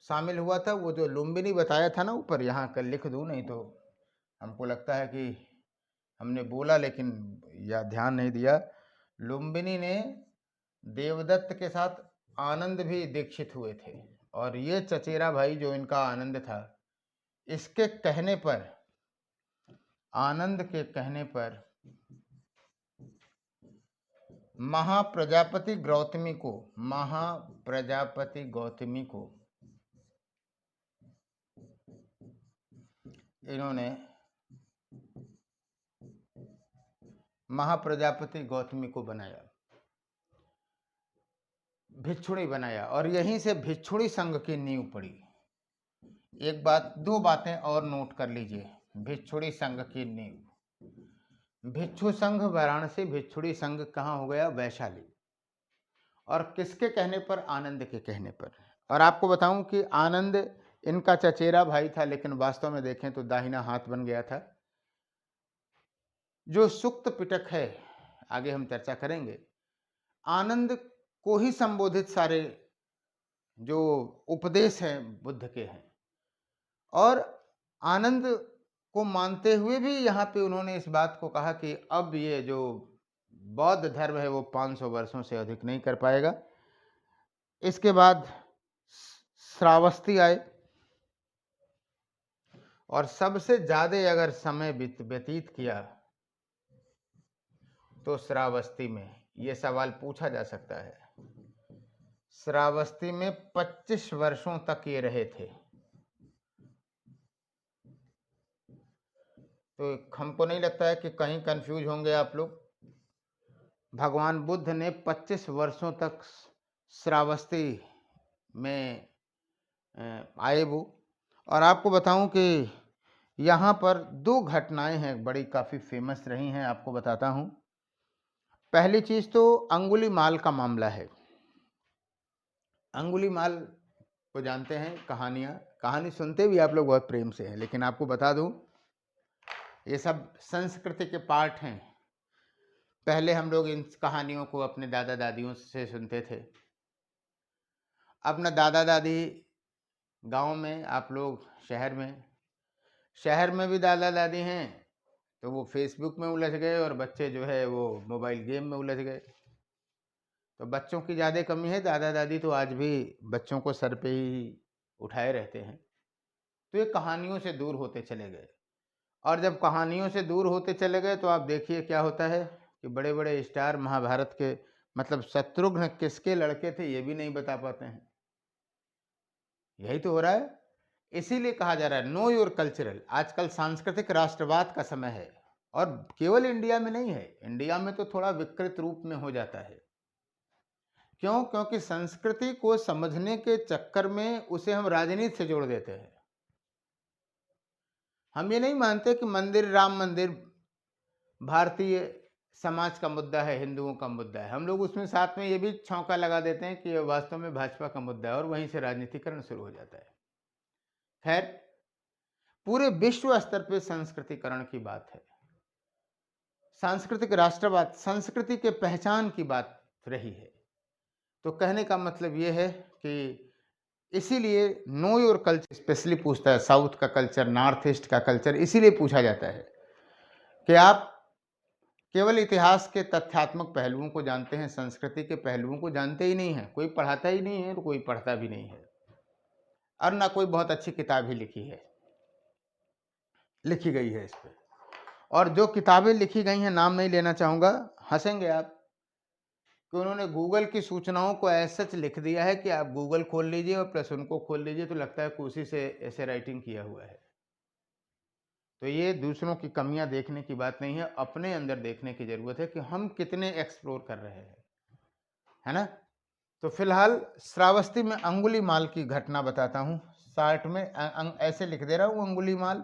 Speaker 1: शामिल हुआ था, वो जो लुम्बिनी बताया था ना ऊपर, यहाँ कर लिख दूं नहीं तो हमको लगता है कि हमने बोला लेकिन या ध्यान नहीं दिया। लुम्बिनी ने देवदत्त के साथ आनंद भी दीक्षित हुए थे और ये चचेरा भाई जो इनका आनंद था, इसके कहने पर, आनंद के कहने पर महाप्रजापति गौतमी को, महाप्रजापति गौतमी को इन्होंने महाप्रजापति गौतमी को बनाया, भिक्षुणी बनाया और यहीं से भिक्षुणी संघ की नींव पड़ी। एक बात, दो बातें और नोट कर लीजिए। भिक्षुणी संघ की नींव, भिक्षु संघ वाराणसी, भिक्षुणी संघ कहाँ हो गया, वैशाली। और किसके कहने पर, आनंद के कहने पर। और आपको बताऊं कि आनंद इनका चचेरा भाई था लेकिन वास्तव में देखें तो दाहिना हाथ बन गया था। जो सुक्त पिटक है, आगे हम चर्चा करेंगे, आनंद को ही संबोधित सारे जो उपदेश हैं बुद्ध के हैं। और आनंद को मानते हुए भी यहाँ पे उन्होंने इस बात को कहा कि अब ये जो बौद्ध धर्म है वो 500 वर्षों से अधिक नहीं कर पाएगा। इसके बाद श्रावस्ती आए और सबसे ज्यादा अगर समय व्यतीत किया तो श्रावस्ती में, ये सवाल पूछा जा सकता है, श्रावस्ती में 25 वर्षों तक ये रहे थे। तो हमको नहीं लगता है कि कहीं कंफ्यूज होंगे आप लोग। भगवान बुद्ध ने 25 वर्षों तक श्रावस्ती में आए वो। और आपको बताऊं कि यहाँ पर दो घटनाएं हैं बड़ी, काफ़ी फेमस रही हैं, आपको बताता हूं। पहली चीज़ तो अंगुलीमाल का मामला है। अंगुलीमाल को जानते हैं, कहानी सुनते भी आप लोग बहुत प्रेम से हैं, लेकिन आपको बता दूं ये सब संस्कृति के पार्ट हैं। पहले हम लोग इन कहानियों को अपने दादा दादियों से सुनते थे। अपना दादा दादी गांव में, आप लोग शहर में भी दादा दादी हैं तो वो फेसबुक में उलझ गए और बच्चे जो है वो मोबाइल गेम में उलझ गए। तो बच्चों की ज़्यादा कमी है, दादा दादी तो आज भी बच्चों को सर पे ही उठाए रहते हैं। तो ये कहानियों से दूर होते चले गए। और जब कहानियों से दूर होते चले गए तो आप देखिए क्या होता है कि बड़े बड़े स्टार महाभारत के, मतलब शत्रुघ्न किसके लड़के थे ये भी नहीं बता पाते हैं। यही तो हो रहा है। इसीलिए कहा जा रहा है नो योर कल्चरल। आजकल सांस्कृतिक राष्ट्रवाद का समय है और केवल इंडिया में नहीं है, इंडिया में तो थोड़ा विकृत रूप में हो जाता है। क्यों? क्योंकि संस्कृति को समझने के चक्कर में उसे हम राजनीति से जोड़ देते हैं। हम ये नहीं मानते कि मंदिर, राम मंदिर भारतीय समाज का मुद्दा है, हिंदुओं का मुद्दा है। हम लोग उसमें साथ में ये भी छौंका लगा देते हैं कि वास्तव में भाजपा का मुद्दा है और वहीं से राजनीतिकरण शुरू हो जाता है। खैर, पूरे विश्व स्तर पे संस्कृतिकरण की बात है, सांस्कृतिक राष्ट्रवाद, संस्कृति के पहचान की बात रही है। तो कहने का मतलब ये है कि इसीलिए नो योर कल्चर स्पेशली पूछता है, साउथ का कल्चर, नॉर्थ ईस्ट का कल्चर, इसीलिए पूछा जाता है कि आप केवल इतिहास के तथ्यात्मक पहलुओं को जानते हैं, संस्कृति के पहलुओं को जानते ही नहीं हैं। कोई पढ़ाता ही नहीं है और कोई पढ़ता भी नहीं है, और ना कोई बहुत अच्छी किताब ही लिखी गई है इस पे। और जो किताबें लिखी गई हैं, नाम नहीं लेना चाहूँगा, हंसेंगे आप, कि उन्होंने गूगल की सूचनाओं को ऐसा लिख दिया है कि आप गूगल खोल लीजिए और प्लस उनको खोल लीजिए तो लगता है कि उसी से ऐसे राइटिंग किया हुआ है। तो ये दूसरों की कमियां देखने की बात नहीं है, अपने अंदर देखने की जरूरत है कि हम कितने एक्सप्लोर कर रहे हैं, है ना। तो फिलहाल श्रावस्ती में अंगुलीमाल की घटना बताता हूँ, शार्ट में ऐसे लिख दे रहा हूँ अंगुलीमाल,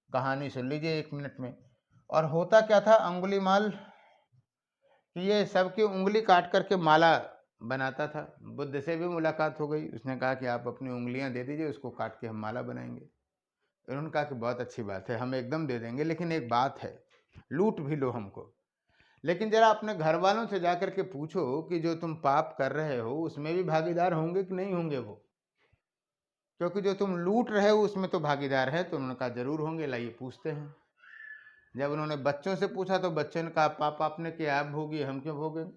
Speaker 1: कहानी सुन लीजिए 1 मिनट में। और होता क्या था, अंगुलीमाल ये सबकी उंगली काट करके माला बनाता था। बुद्ध से भी मुलाकात हो गई, उसने कहा कि आप अपनी उंगलियां दे दीजिए, उसको काट के हम माला बनाएंगे। उन्होंने कहा कि बहुत अच्छी बात है, हम एकदम दे देंगे, लेकिन एक बात है, लूट भी लो हमको। लेकिन जरा अपने घर वालों से जाकर के पूछो कि जो तुम पाप कर रहे हो उसमें भी भागीदार होंगे कि नहीं होंगे वो, क्योंकि जो तुम लूट रहे हो उसमें तो भागीदार है। तो उन्होंने कहा जरूर होंगे, लाइए पूछते हैं। जब उन्होंने बच्चों से पूछा तो बच्चों ने कहा पाप आपने किया, आप भोगिए, हम क्यों भोगेंगे।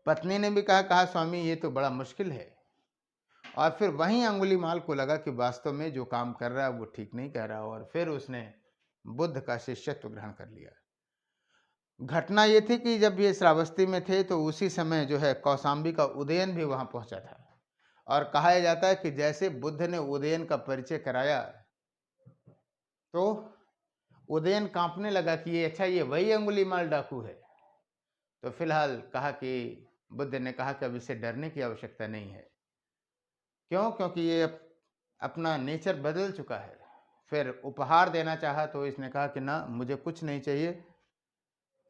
Speaker 1: पत्नी ने भी कहा स्वामी ये तो बड़ा मुश्किल है। और फिर वहीं अंगुलीमाल को लगा कि वास्तव में जो काम कर रहा है वो ठीक नहीं कह रहा, और फिर उसने बुद्ध का शिष्यत्व ग्रहण कर लिया। घटना ये थी कि जब ये श्रावस्ती में थे तो उसी समय जो है कौशाम्बी का उदयन भी वहां पहुंचा था। और कहा जाता है कि जैसे बुद्ध ने उदयन का परिचय कराया तो उदयन कांपने लगा कि ये अच्छा, ये वही अंगुलीमाल डाकू है। तो फिलहाल कहा कि बुद्ध ने कहा कि अब इससे डरने की आवश्यकता नहीं है। क्यों? क्योंकि ये अपना नेचर बदल चुका है। फिर उपहार देना चाहा तो इसने कहा कि ना, मुझे कुछ नहीं चाहिए,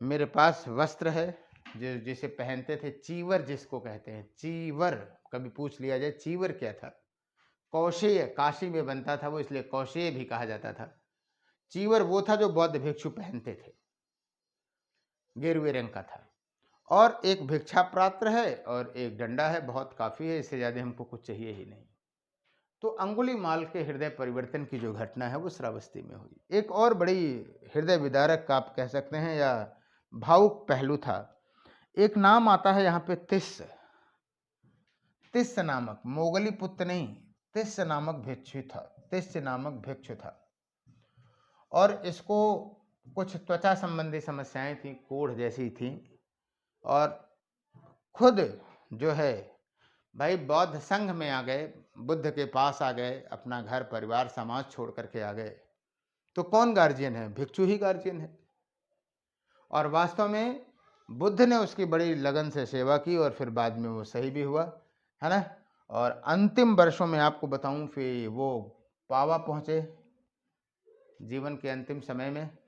Speaker 1: मेरे पास वस्त्र है जो जिसे पहनते थे, चीवर जिसको कहते हैं, चीवर। कभी पूछ लिया जाए चीवर क्या था। कौशेय काशी में बनता था वो, इसलिए कौशेय भी कहा जाता था। चीवर वो था जो बौद्ध भिक्षु पहनते थे, गेरुए रंग का था। और एक भिक्षा पात्र है और एक डंडा है, बहुत काफी है, इससे ज्यादा हमको कुछ चाहिए ही नहीं। तो अंगुलीमाल के हृदय परिवर्तन की जो घटना है वो श्रावस्ती में हुई। एक और बड़ी हृदय विदारक का आप कह सकते हैं या भावुक पहलू था। एक नाम आता है यहाँ पे, तिस्स। तिस्स नामक, मोगली पुत्र नहीं, तिस्स नामक भिक्षु था। तिस्स नामक भिक्षु था और इसको कुछ त्वचा संबंधी समस्याएं थी, कोढ़ जैसी थी। और खुद जो है भाई बौद्ध संघ में आ गए, बुद्ध के पास आ गए, अपना घर परिवार समाज छोड़ करके आ गए। तो कौन गार्जियन है? भिक्षु ही गार्जियन है। और वास्तव में बुद्ध ने उसकी बड़ी लगन से सेवा की और फिर बाद में वो सही भी हुआ, है ना। और अंतिम वर्षों में आपको बताऊं, फिर वो पावा पहुंचे जीवन के अंतिम समय में।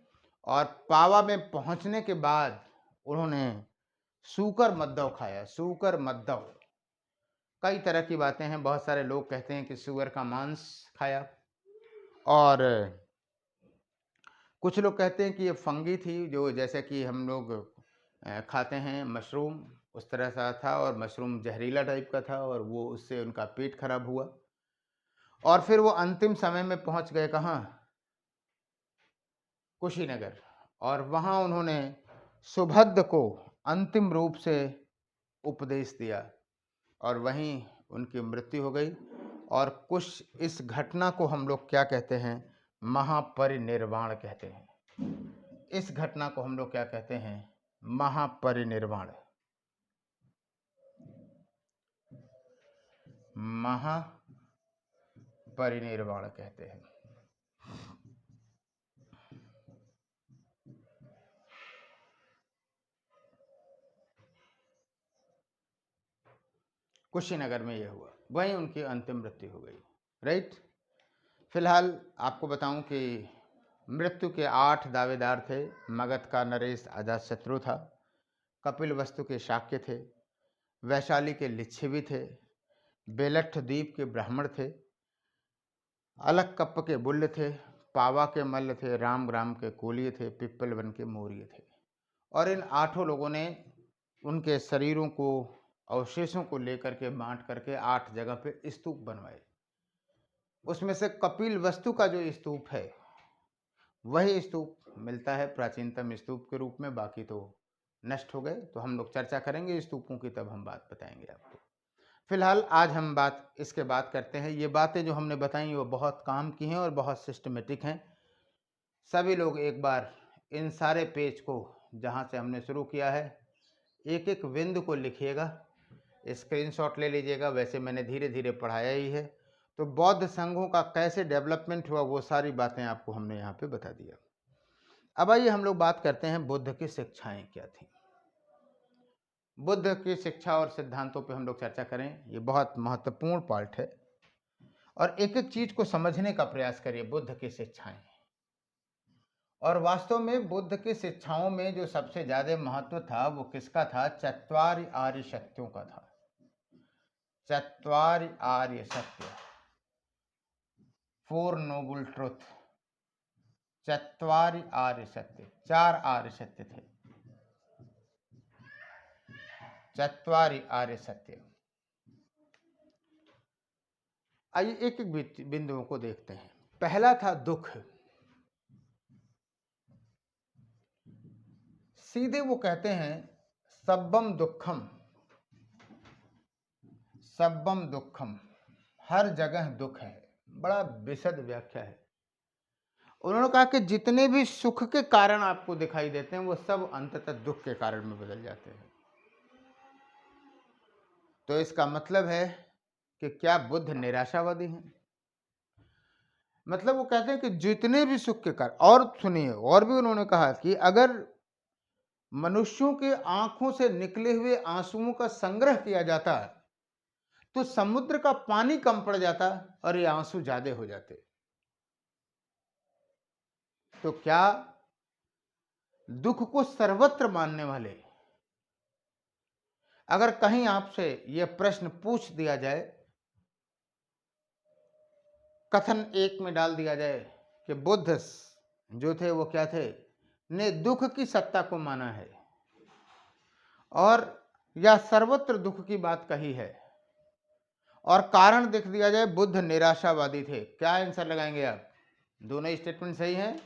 Speaker 1: और पावा में पहुंचने के बाद उन्होंने सूकर मद्दव खाया। सूकर मद्दव, कई तरह की बातें हैं। बहुत सारे लोग कहते हैं कि सुअर का मांस खाया, और कुछ लोग कहते हैं कि ये फंगी थी, जो जैसे कि हम लोग खाते हैं मशरूम, उस तरह सा था। और मशरूम जहरीला टाइप का था और वो उससे उनका पेट खराब हुआ। और फिर वो अंतिम समय में पहुंच गए कहाँ? कुशीनगर। और वहाँ उन्होंने सुभद्र को अंतिम रूप से उपदेश दिया और वहीं उनकी मृत्यु हो गई। और कुछ इस घटना को हम लोग क्या कहते हैं? महापरिनिर्वाण कहते हैं। इस घटना को हम लोग क्या कहते हैं? महापरिनिर्वाण। महापरिनिर्वाण कहते हैं। कुशीनगर में यह हुआ, वहीं उनकी अंतिम मृत्यु हो गई। राइट। फिलहाल आपको बताऊं कि मृत्यु के 8 दावेदार थे। मगध का नरेश अजातशत्रु था, कपिल वस्तु के शाक्य थे, वैशाली के लिच्छवी थे, बेलट्ठ द्वीप के ब्राह्मण थे, अलग कप्प के बुल्ल थे, पावा के मल्ल थे, राम ग्राम के कोलिए थे, पिप्पल वन के मोरिये थे। और इन 8 लोगों ने उनके शरीरों को, अवशेषों को लेकर के बांट करके 8 जगह पे स्तूप बनवाए। उसमें से कपिल वस्तु का जो स्तूप है, वही स्तूप मिलता है प्राचीनतम स्तूप के रूप में। बाकी तो नष्ट हो गए। तो हम लोग चर्चा करेंगे स्तूपों की, तब हम बात बताएंगे आपको। फिलहाल आज हम इसके बात करते हैं। ये बातें जो हमने बताई वो बहुत काम की हैं और बहुत सिस्टमेटिक हैं। सभी लोग एक बार इन सारे पेज को, जहाँ से हमने शुरू किया है, एक एक बिंदु को लिखिएगा, स्क्रीनशॉट ले लीजिएगा। वैसे मैंने धीरे धीरे पढ़ाया ही है। तो बौद्ध संघों का कैसे डेवलपमेंट हुआ वो सारी बातें आपको हमने यहाँ पे बता दिया। अब आइए हम लोग बात करते हैं बुद्ध की शिक्षाएं क्या थी। बुद्ध की शिक्षा और सिद्धांतों पे हम लोग चर्चा करें। ये बहुत महत्वपूर्ण पार्ट है और एक एक चीज को समझने का प्रयास करिए। बुद्ध की शिक्षाएं, और वास्तव में बुद्ध की शिक्षाओं में जो सबसे ज्यादा महत्व था वो किसका था? चत्वारि आर्य सत्यों का था। चत्वारि आर्य सत्य, 4 नोबल ट्रुथ। चत्वारि आर्य सत्य, 4 आर्य सत्य थे। चत्वारि आर्य सत्य। आइए एक एक बिंदुओं को देखते हैं। पहला था दुख। सीधे वो कहते हैं सब्बम दुखम, सब्बम दुखम, हर जगह दुख है। बड़ा विशद व्याख्या है। उन्होंने कहा कि जितने भी सुख के कारण आपको दिखाई देते हैं वो सब अंततः दुख के कारण में बदल जाते हैं। तो इसका मतलब है कि क्या बुद्ध निराशावादी हैं? मतलब वो कहते हैं कि जितने भी सुख के कारण, और सुनिए, और भी उन्होंने कहा कि अगर मनुष्यों के आंखों से निकले हुए आंसुओं का संग्रह किया जाता तो समुद्र का पानी कम पड़ जाता और ये आंसू ज्यादा हो जाते। तो क्या दुख को सर्वत्र मानने वाले, अगर कहीं आपसे यह प्रश्न पूछ दिया जाए, कथन एक में डाल दिया जाए कि बुद्ध जो थे वो क्या थे? ने दुख की सत्ता को माना है और या सर्वत्र दुख की बात कही है, और कारण देख दिया जाए बुद्ध निराशावादी थे, क्या आंसर लगाएंगे आप? दोनों ही स्टेटमेंट सही हैं?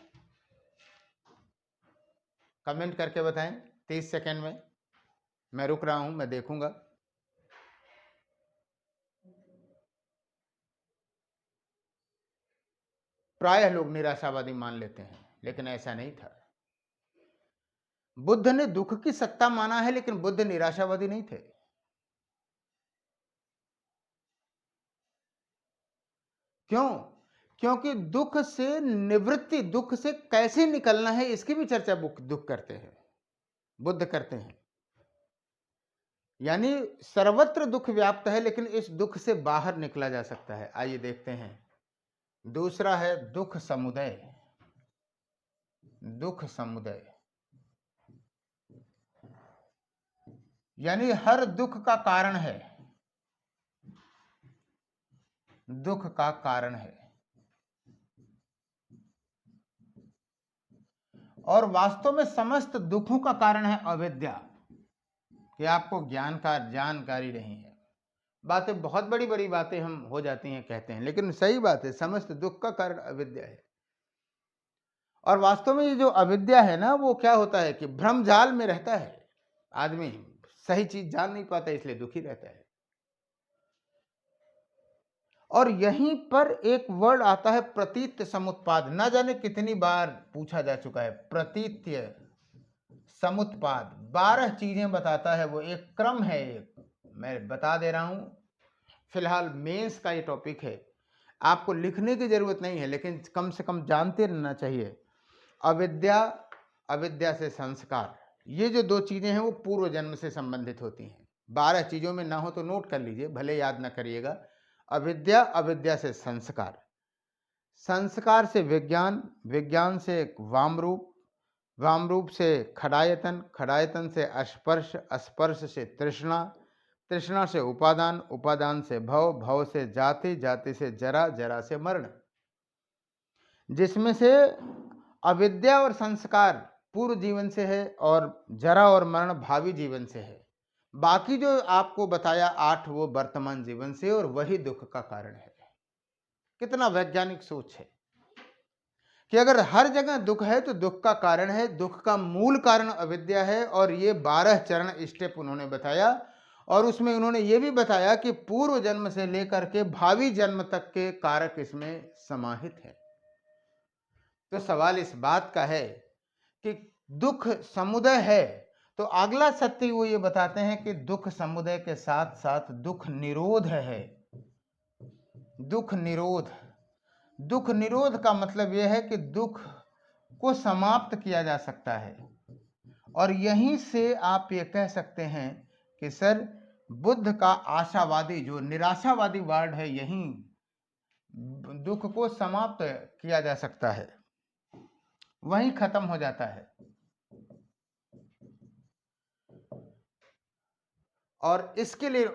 Speaker 1: कमेंट करके बताएं 30 सेकंड में। मैं रुक रहा हूं, मैं देखूंगा। प्रायः लोग निराशावादी मान लेते हैं, लेकिन ऐसा नहीं था। बुद्ध ने दुख की सत्ता माना है, लेकिन बुद्ध निराशावादी नहीं थे। क्यों? क्योंकि दुख से निवृत्ति, दुख से कैसे निकलना है, इसकी भी चर्चा दुख करते हैं, बुद्ध करते हैं। यानी सर्वत्र दुख व्याप्त है, लेकिन इस दुख से बाहर निकला जा सकता है। आइए देखते हैं। दूसरा है दुख समुदय। दुख समुदय यानी हर दुख का कारण है, दुख का कारण है। और वास्तव में समस्त दुखों का कारण है अविद्या, कि आपको ज्ञान का जानकारी नहीं है। बातें बहुत बड़ी बड़ी बातें हम हो जाती हैं कहते हैं, लेकिन सही बात है, समस्त दुख का कारण अविद्या है। और वास्तव में ये जो अविद्या है ना, वो क्या होता है कि भ्रम जाल में रहता है आदमी, सही चीज जान नहीं पाता, इसलिए दुखी रहता है। और यहीं पर एक वर्ड आता है प्रतीत्य समुत्पाद। ना जाने कितनी बार पूछा जा चुका है। प्रतीत्य समुत्पाद 12 चीजें बताता है, वो एक क्रम है। एक मैं बता दे रहा हूं। फिलहाल मेंस का ये टॉपिक है, आपको लिखने की जरूरत नहीं है, लेकिन कम से कम जानते रहना चाहिए। अविद्या, अविद्या से संस्कार, ये जो 2 चीजें हैं वो पूर्व जन्म से संबंधित होती हैं। 12 चीजों में ना हो तो नोट कर लीजिए, भले याद ना करिएगा। अविद्या, अविद्या से संस्कार, संस्कार से विज्ञान, विज्ञान से वामरूप, वामरूप से खडायतन, खडायतन से स्पर्श, स्पर्श से तृष्णा, तृष्णा से उपादान, उपादान से भव, भव से जाति, जाति से जरा, जरा से मरण। जिसमें से अविद्या और संस्कार पूर्व जीवन से है और जरा और मरण भावी जीवन से है। बाकी जो आपको बताया 8 वो वर्तमान जीवन से, और वही दुख का कारण है। कितना वैज्ञानिक सोच है कि अगर हर जगह दुख है तो दुख का कारण है, दुख का मूल कारण अविद्या है। और ये 12 चरण स्टेप उन्होंने बताया, और उसमें उन्होंने ये भी बताया कि पूर्व जन्म से लेकर के भावी जन्म तक के कारक इसमें समाहित हैं। तो सवाल इस बात का है कि दुख समुदय है, तो अगला सत्य वो ये बताते हैं कि दुख समुदय के साथ साथ दुख निरोध है। दुख निरोध, दुख निरोध का मतलब यह है कि दुख को समाप्त किया जा सकता है। और यहीं से आप ये कह सकते हैं कि सर, बुद्ध का आशावादी जो निराशावादी वर्ड है, यहीं दुख को समाप्त किया जा सकता है, वहीं खत्म हो जाता है। और इसके लिए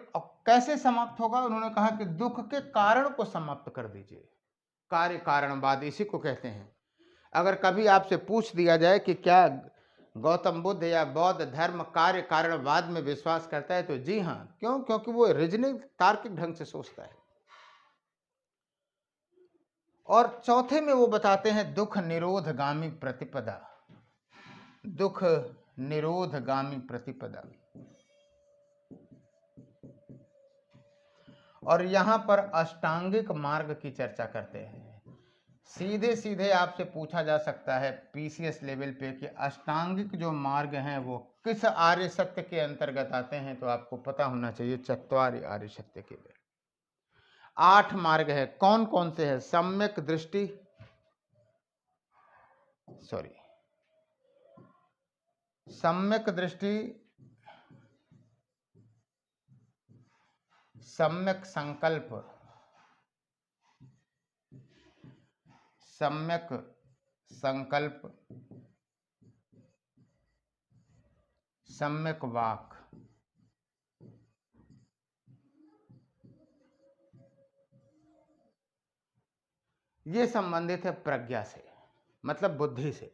Speaker 1: कैसे समाप्त होगा? उन्होंने कहा कि दुख के कारण को समाप्त कर दीजिए। कार्य कारणवाद इसी को कहते हैं। अगर कभी आपसे पूछ दिया जाए कि क्या गौतम बुद्ध या बौद्ध धर्म कार्य कारणवाद में विश्वास करता है, तो जी हाँ। क्यों? क्योंकि वो रीजनिंग तार्किक ढंग से सोचता है। और चौथे में वो बताते हैं दुख निरोधगामी प्रतिपदा। दुख निरोधगामी प्रतिपदा। और यहां पर अष्टांगिक मार्ग की चर्चा करते हैं। सीधे सीधे आपसे पूछा जा सकता है पीसीएस लेवल पे कि अष्टांगिक जो मार्ग हैं वो किस आर्य सत्य के अंतर्गत आते हैं, तो आपको पता होना चाहिए चत्वारि आर्य सत्य के लिए 8 मार्ग है। कौन कौन से हैं? सम्यक दृष्टि, सम्यक दृष्टि, सम्यक संकल्प, सम्यक संकल्प, सम्यक वाक। ये संबंधित है प्रज्ञा से, मतलब बुद्धि से।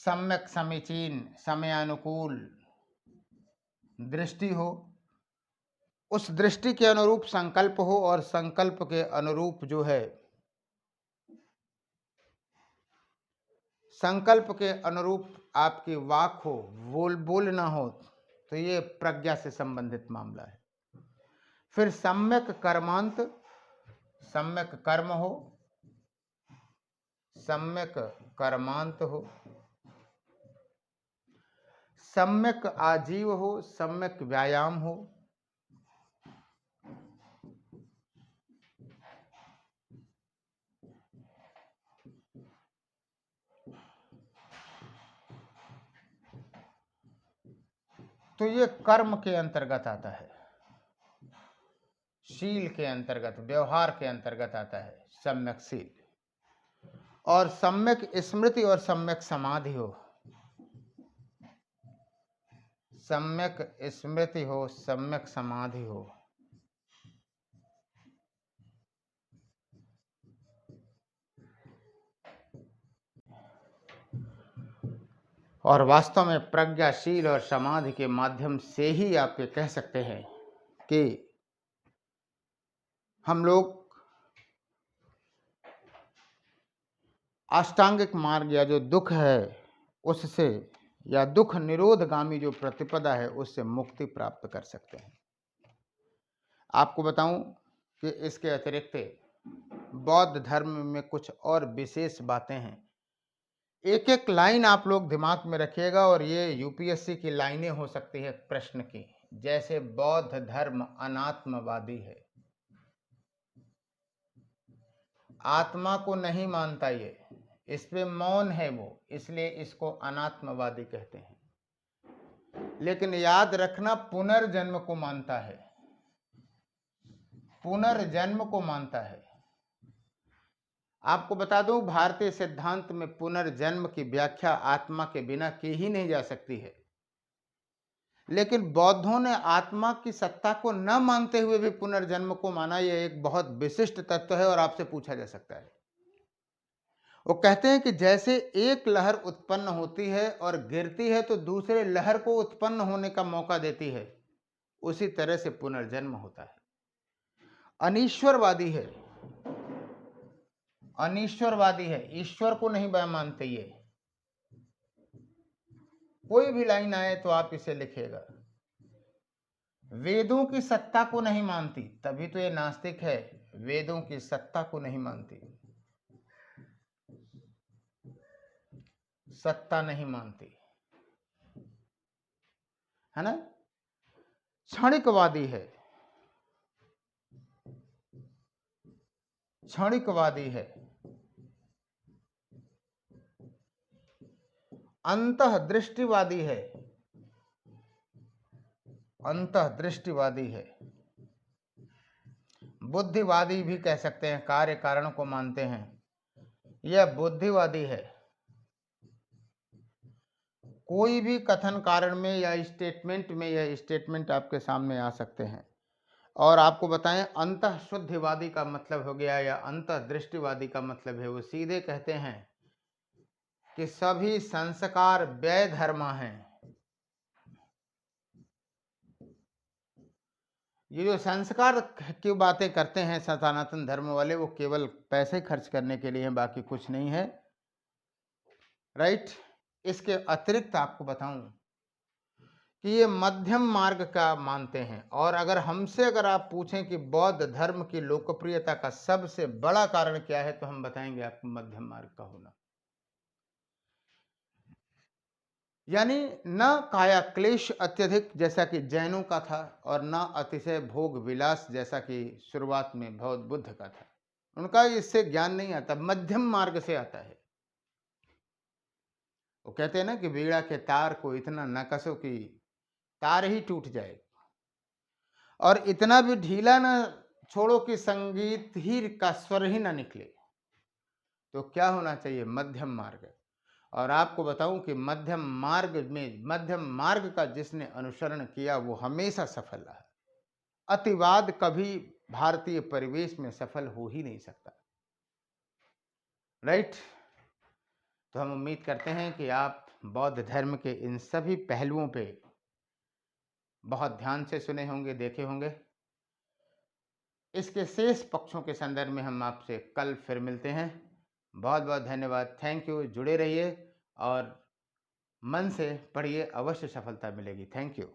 Speaker 1: सम्यक समीचीन, समयानुकूल दृष्टि हो, उस दृष्टि के अनुरूप संकल्प हो, और संकल्प के अनुरूप जो है, संकल्प के अनुरूप आपकी वाक हो, बोलना हो, तो ये प्रज्ञा से संबंधित मामला है। फिर सम्यक कर्मांत, सम्यक कर्म हो, सम्यक कर्मांत हो, सम्यक आजीव हो, सम्यक व्यायाम हो, तो ये कर्म के अंतर्गत आता है, शील के अंतर्गत, व्यवहार के अंतर्गत आता है सम्यक शील। और सम्यक स्मृति और सम्यक समाधि हो, सम्यक स्मृति हो, सम्यक समाधि हो। और वास्तव में प्रज्ञाशील और समाधि के माध्यम से ही आप ये कह सकते हैं कि हम लोग अष्टांगिक मार्ग या जो दुख है उससे, या दुख निरोधगामी जो प्रतिपदा है, उससे मुक्ति प्राप्त कर सकते हैं। आपको बताऊं कि इसके अतिरिक्त बौद्ध धर्म में कुछ और विशेष बातें हैं। एक एक लाइन आप लोग दिमाग में रखिएगा, और ये यूपीएससी की लाइनें हो सकती है प्रश्न की। जैसे बौद्ध धर्म अनात्मवादी है, आत्मा को नहीं मानता, ये इस पे मौन है वो, इसलिए इसको अनात्मवादी कहते हैं। लेकिन याद रखना, पुनर्जन्म को मानता है, पुनर्जन्म को मानता है। आपको बता दूं, भारतीय सिद्धांत में पुनर्जन्म की व्याख्या आत्मा के बिना की ही नहीं जा सकती है। लेकिन बौद्धों ने आत्मा की सत्ता को न मानते हुए भी पुनर्जन्म को माना। यह एक बहुत विशिष्ट तत्व है, और आपसे पूछा जा सकता है वो कहते हैं कि जैसे एक लहर उत्पन्न होती है और गिरती है तो दूसरे लहर को उत्पन्न होने का मौका देती है, उसी तरह से पुनर्जन्म होता है। अनीश्वरवादी है, अनीश्वरवादी है, ईश्वर को नहीं मानते ये। कोई भी लाइन आए तो आप इसे लिखिएगा। वेदों की सत्ता को नहीं मानती, तभी तो ये नास्तिक है। वेदों की सत्ता को नहीं मानती, सत्ता नहीं मानती, है ना। क्षणिकवादी है, क्षणिकवादी है। अंतःदृष्टिवादी है, अंतःदृष्टिवादी है। बुद्धिवादी भी कह सकते हैं, कार्य कारण को मानते हैं, यह बुद्धिवादी है। कोई भी कथन कारण में या स्टेटमेंट में यह स्टेटमेंट आपके सामने आ सकते हैं। और आपको बताएं, अंतःशुद्धिवादी का मतलब हो गया या अंतःदृष्टिवादी का मतलब है, वो सीधे कहते हैं कि सभी संस्कार व्यय धर्म हैं। ये जो संस्कार की बातें करते हैं सनातन धर्म वाले, वो केवल पैसे खर्च करने के लिए हैं, बाकी कुछ नहीं है। राइट। इसके अतिरिक्त आपको बताऊं कि ये मध्यम मार्ग का मानते हैं। और अगर आप पूछें कि बौद्ध धर्म की लोकप्रियता का सबसे बड़ा कारण क्या है, तो हम बताएंगे आपको मध्यम मार्ग का होना। यानी न काया क्लेश अत्यधिक जैसा कि जैनों का था, और न अतिशय भोग विलास जैसा कि शुरुआत में बौद्ध बुद्ध का था। उनका इससे ज्ञान नहीं आता, मध्यम मार्ग से आता है। वो कहते हैं ना कि बीड़ा के तार को इतना न कसो कि तार ही टूट जाए, और इतना भी ढीला न छोड़ो कि संगीत ही का स्वर ही ना निकले। तो क्या होना चाहिए? मध्यम मार्ग। और आपको बताऊं कि मध्यम मार्ग का जिसने अनुसरण किया वो हमेशा सफल रहा। अतिवाद कभी भारतीय परिवेश में सफल हो ही नहीं सकता। राइट। तो हम उम्मीद करते हैं कि आप बौद्ध धर्म के इन सभी पहलुओं पे बहुत ध्यान से सुने होंगे, देखे होंगे। इसके शेष पक्षों के संदर्भ में हम आपसे कल फिर मिलते हैं। बहुत बहुत धन्यवाद। Thank you. जुड़े रहिए और मन से पढ़िए, अवश्य सफलता मिलेगी। Thank you.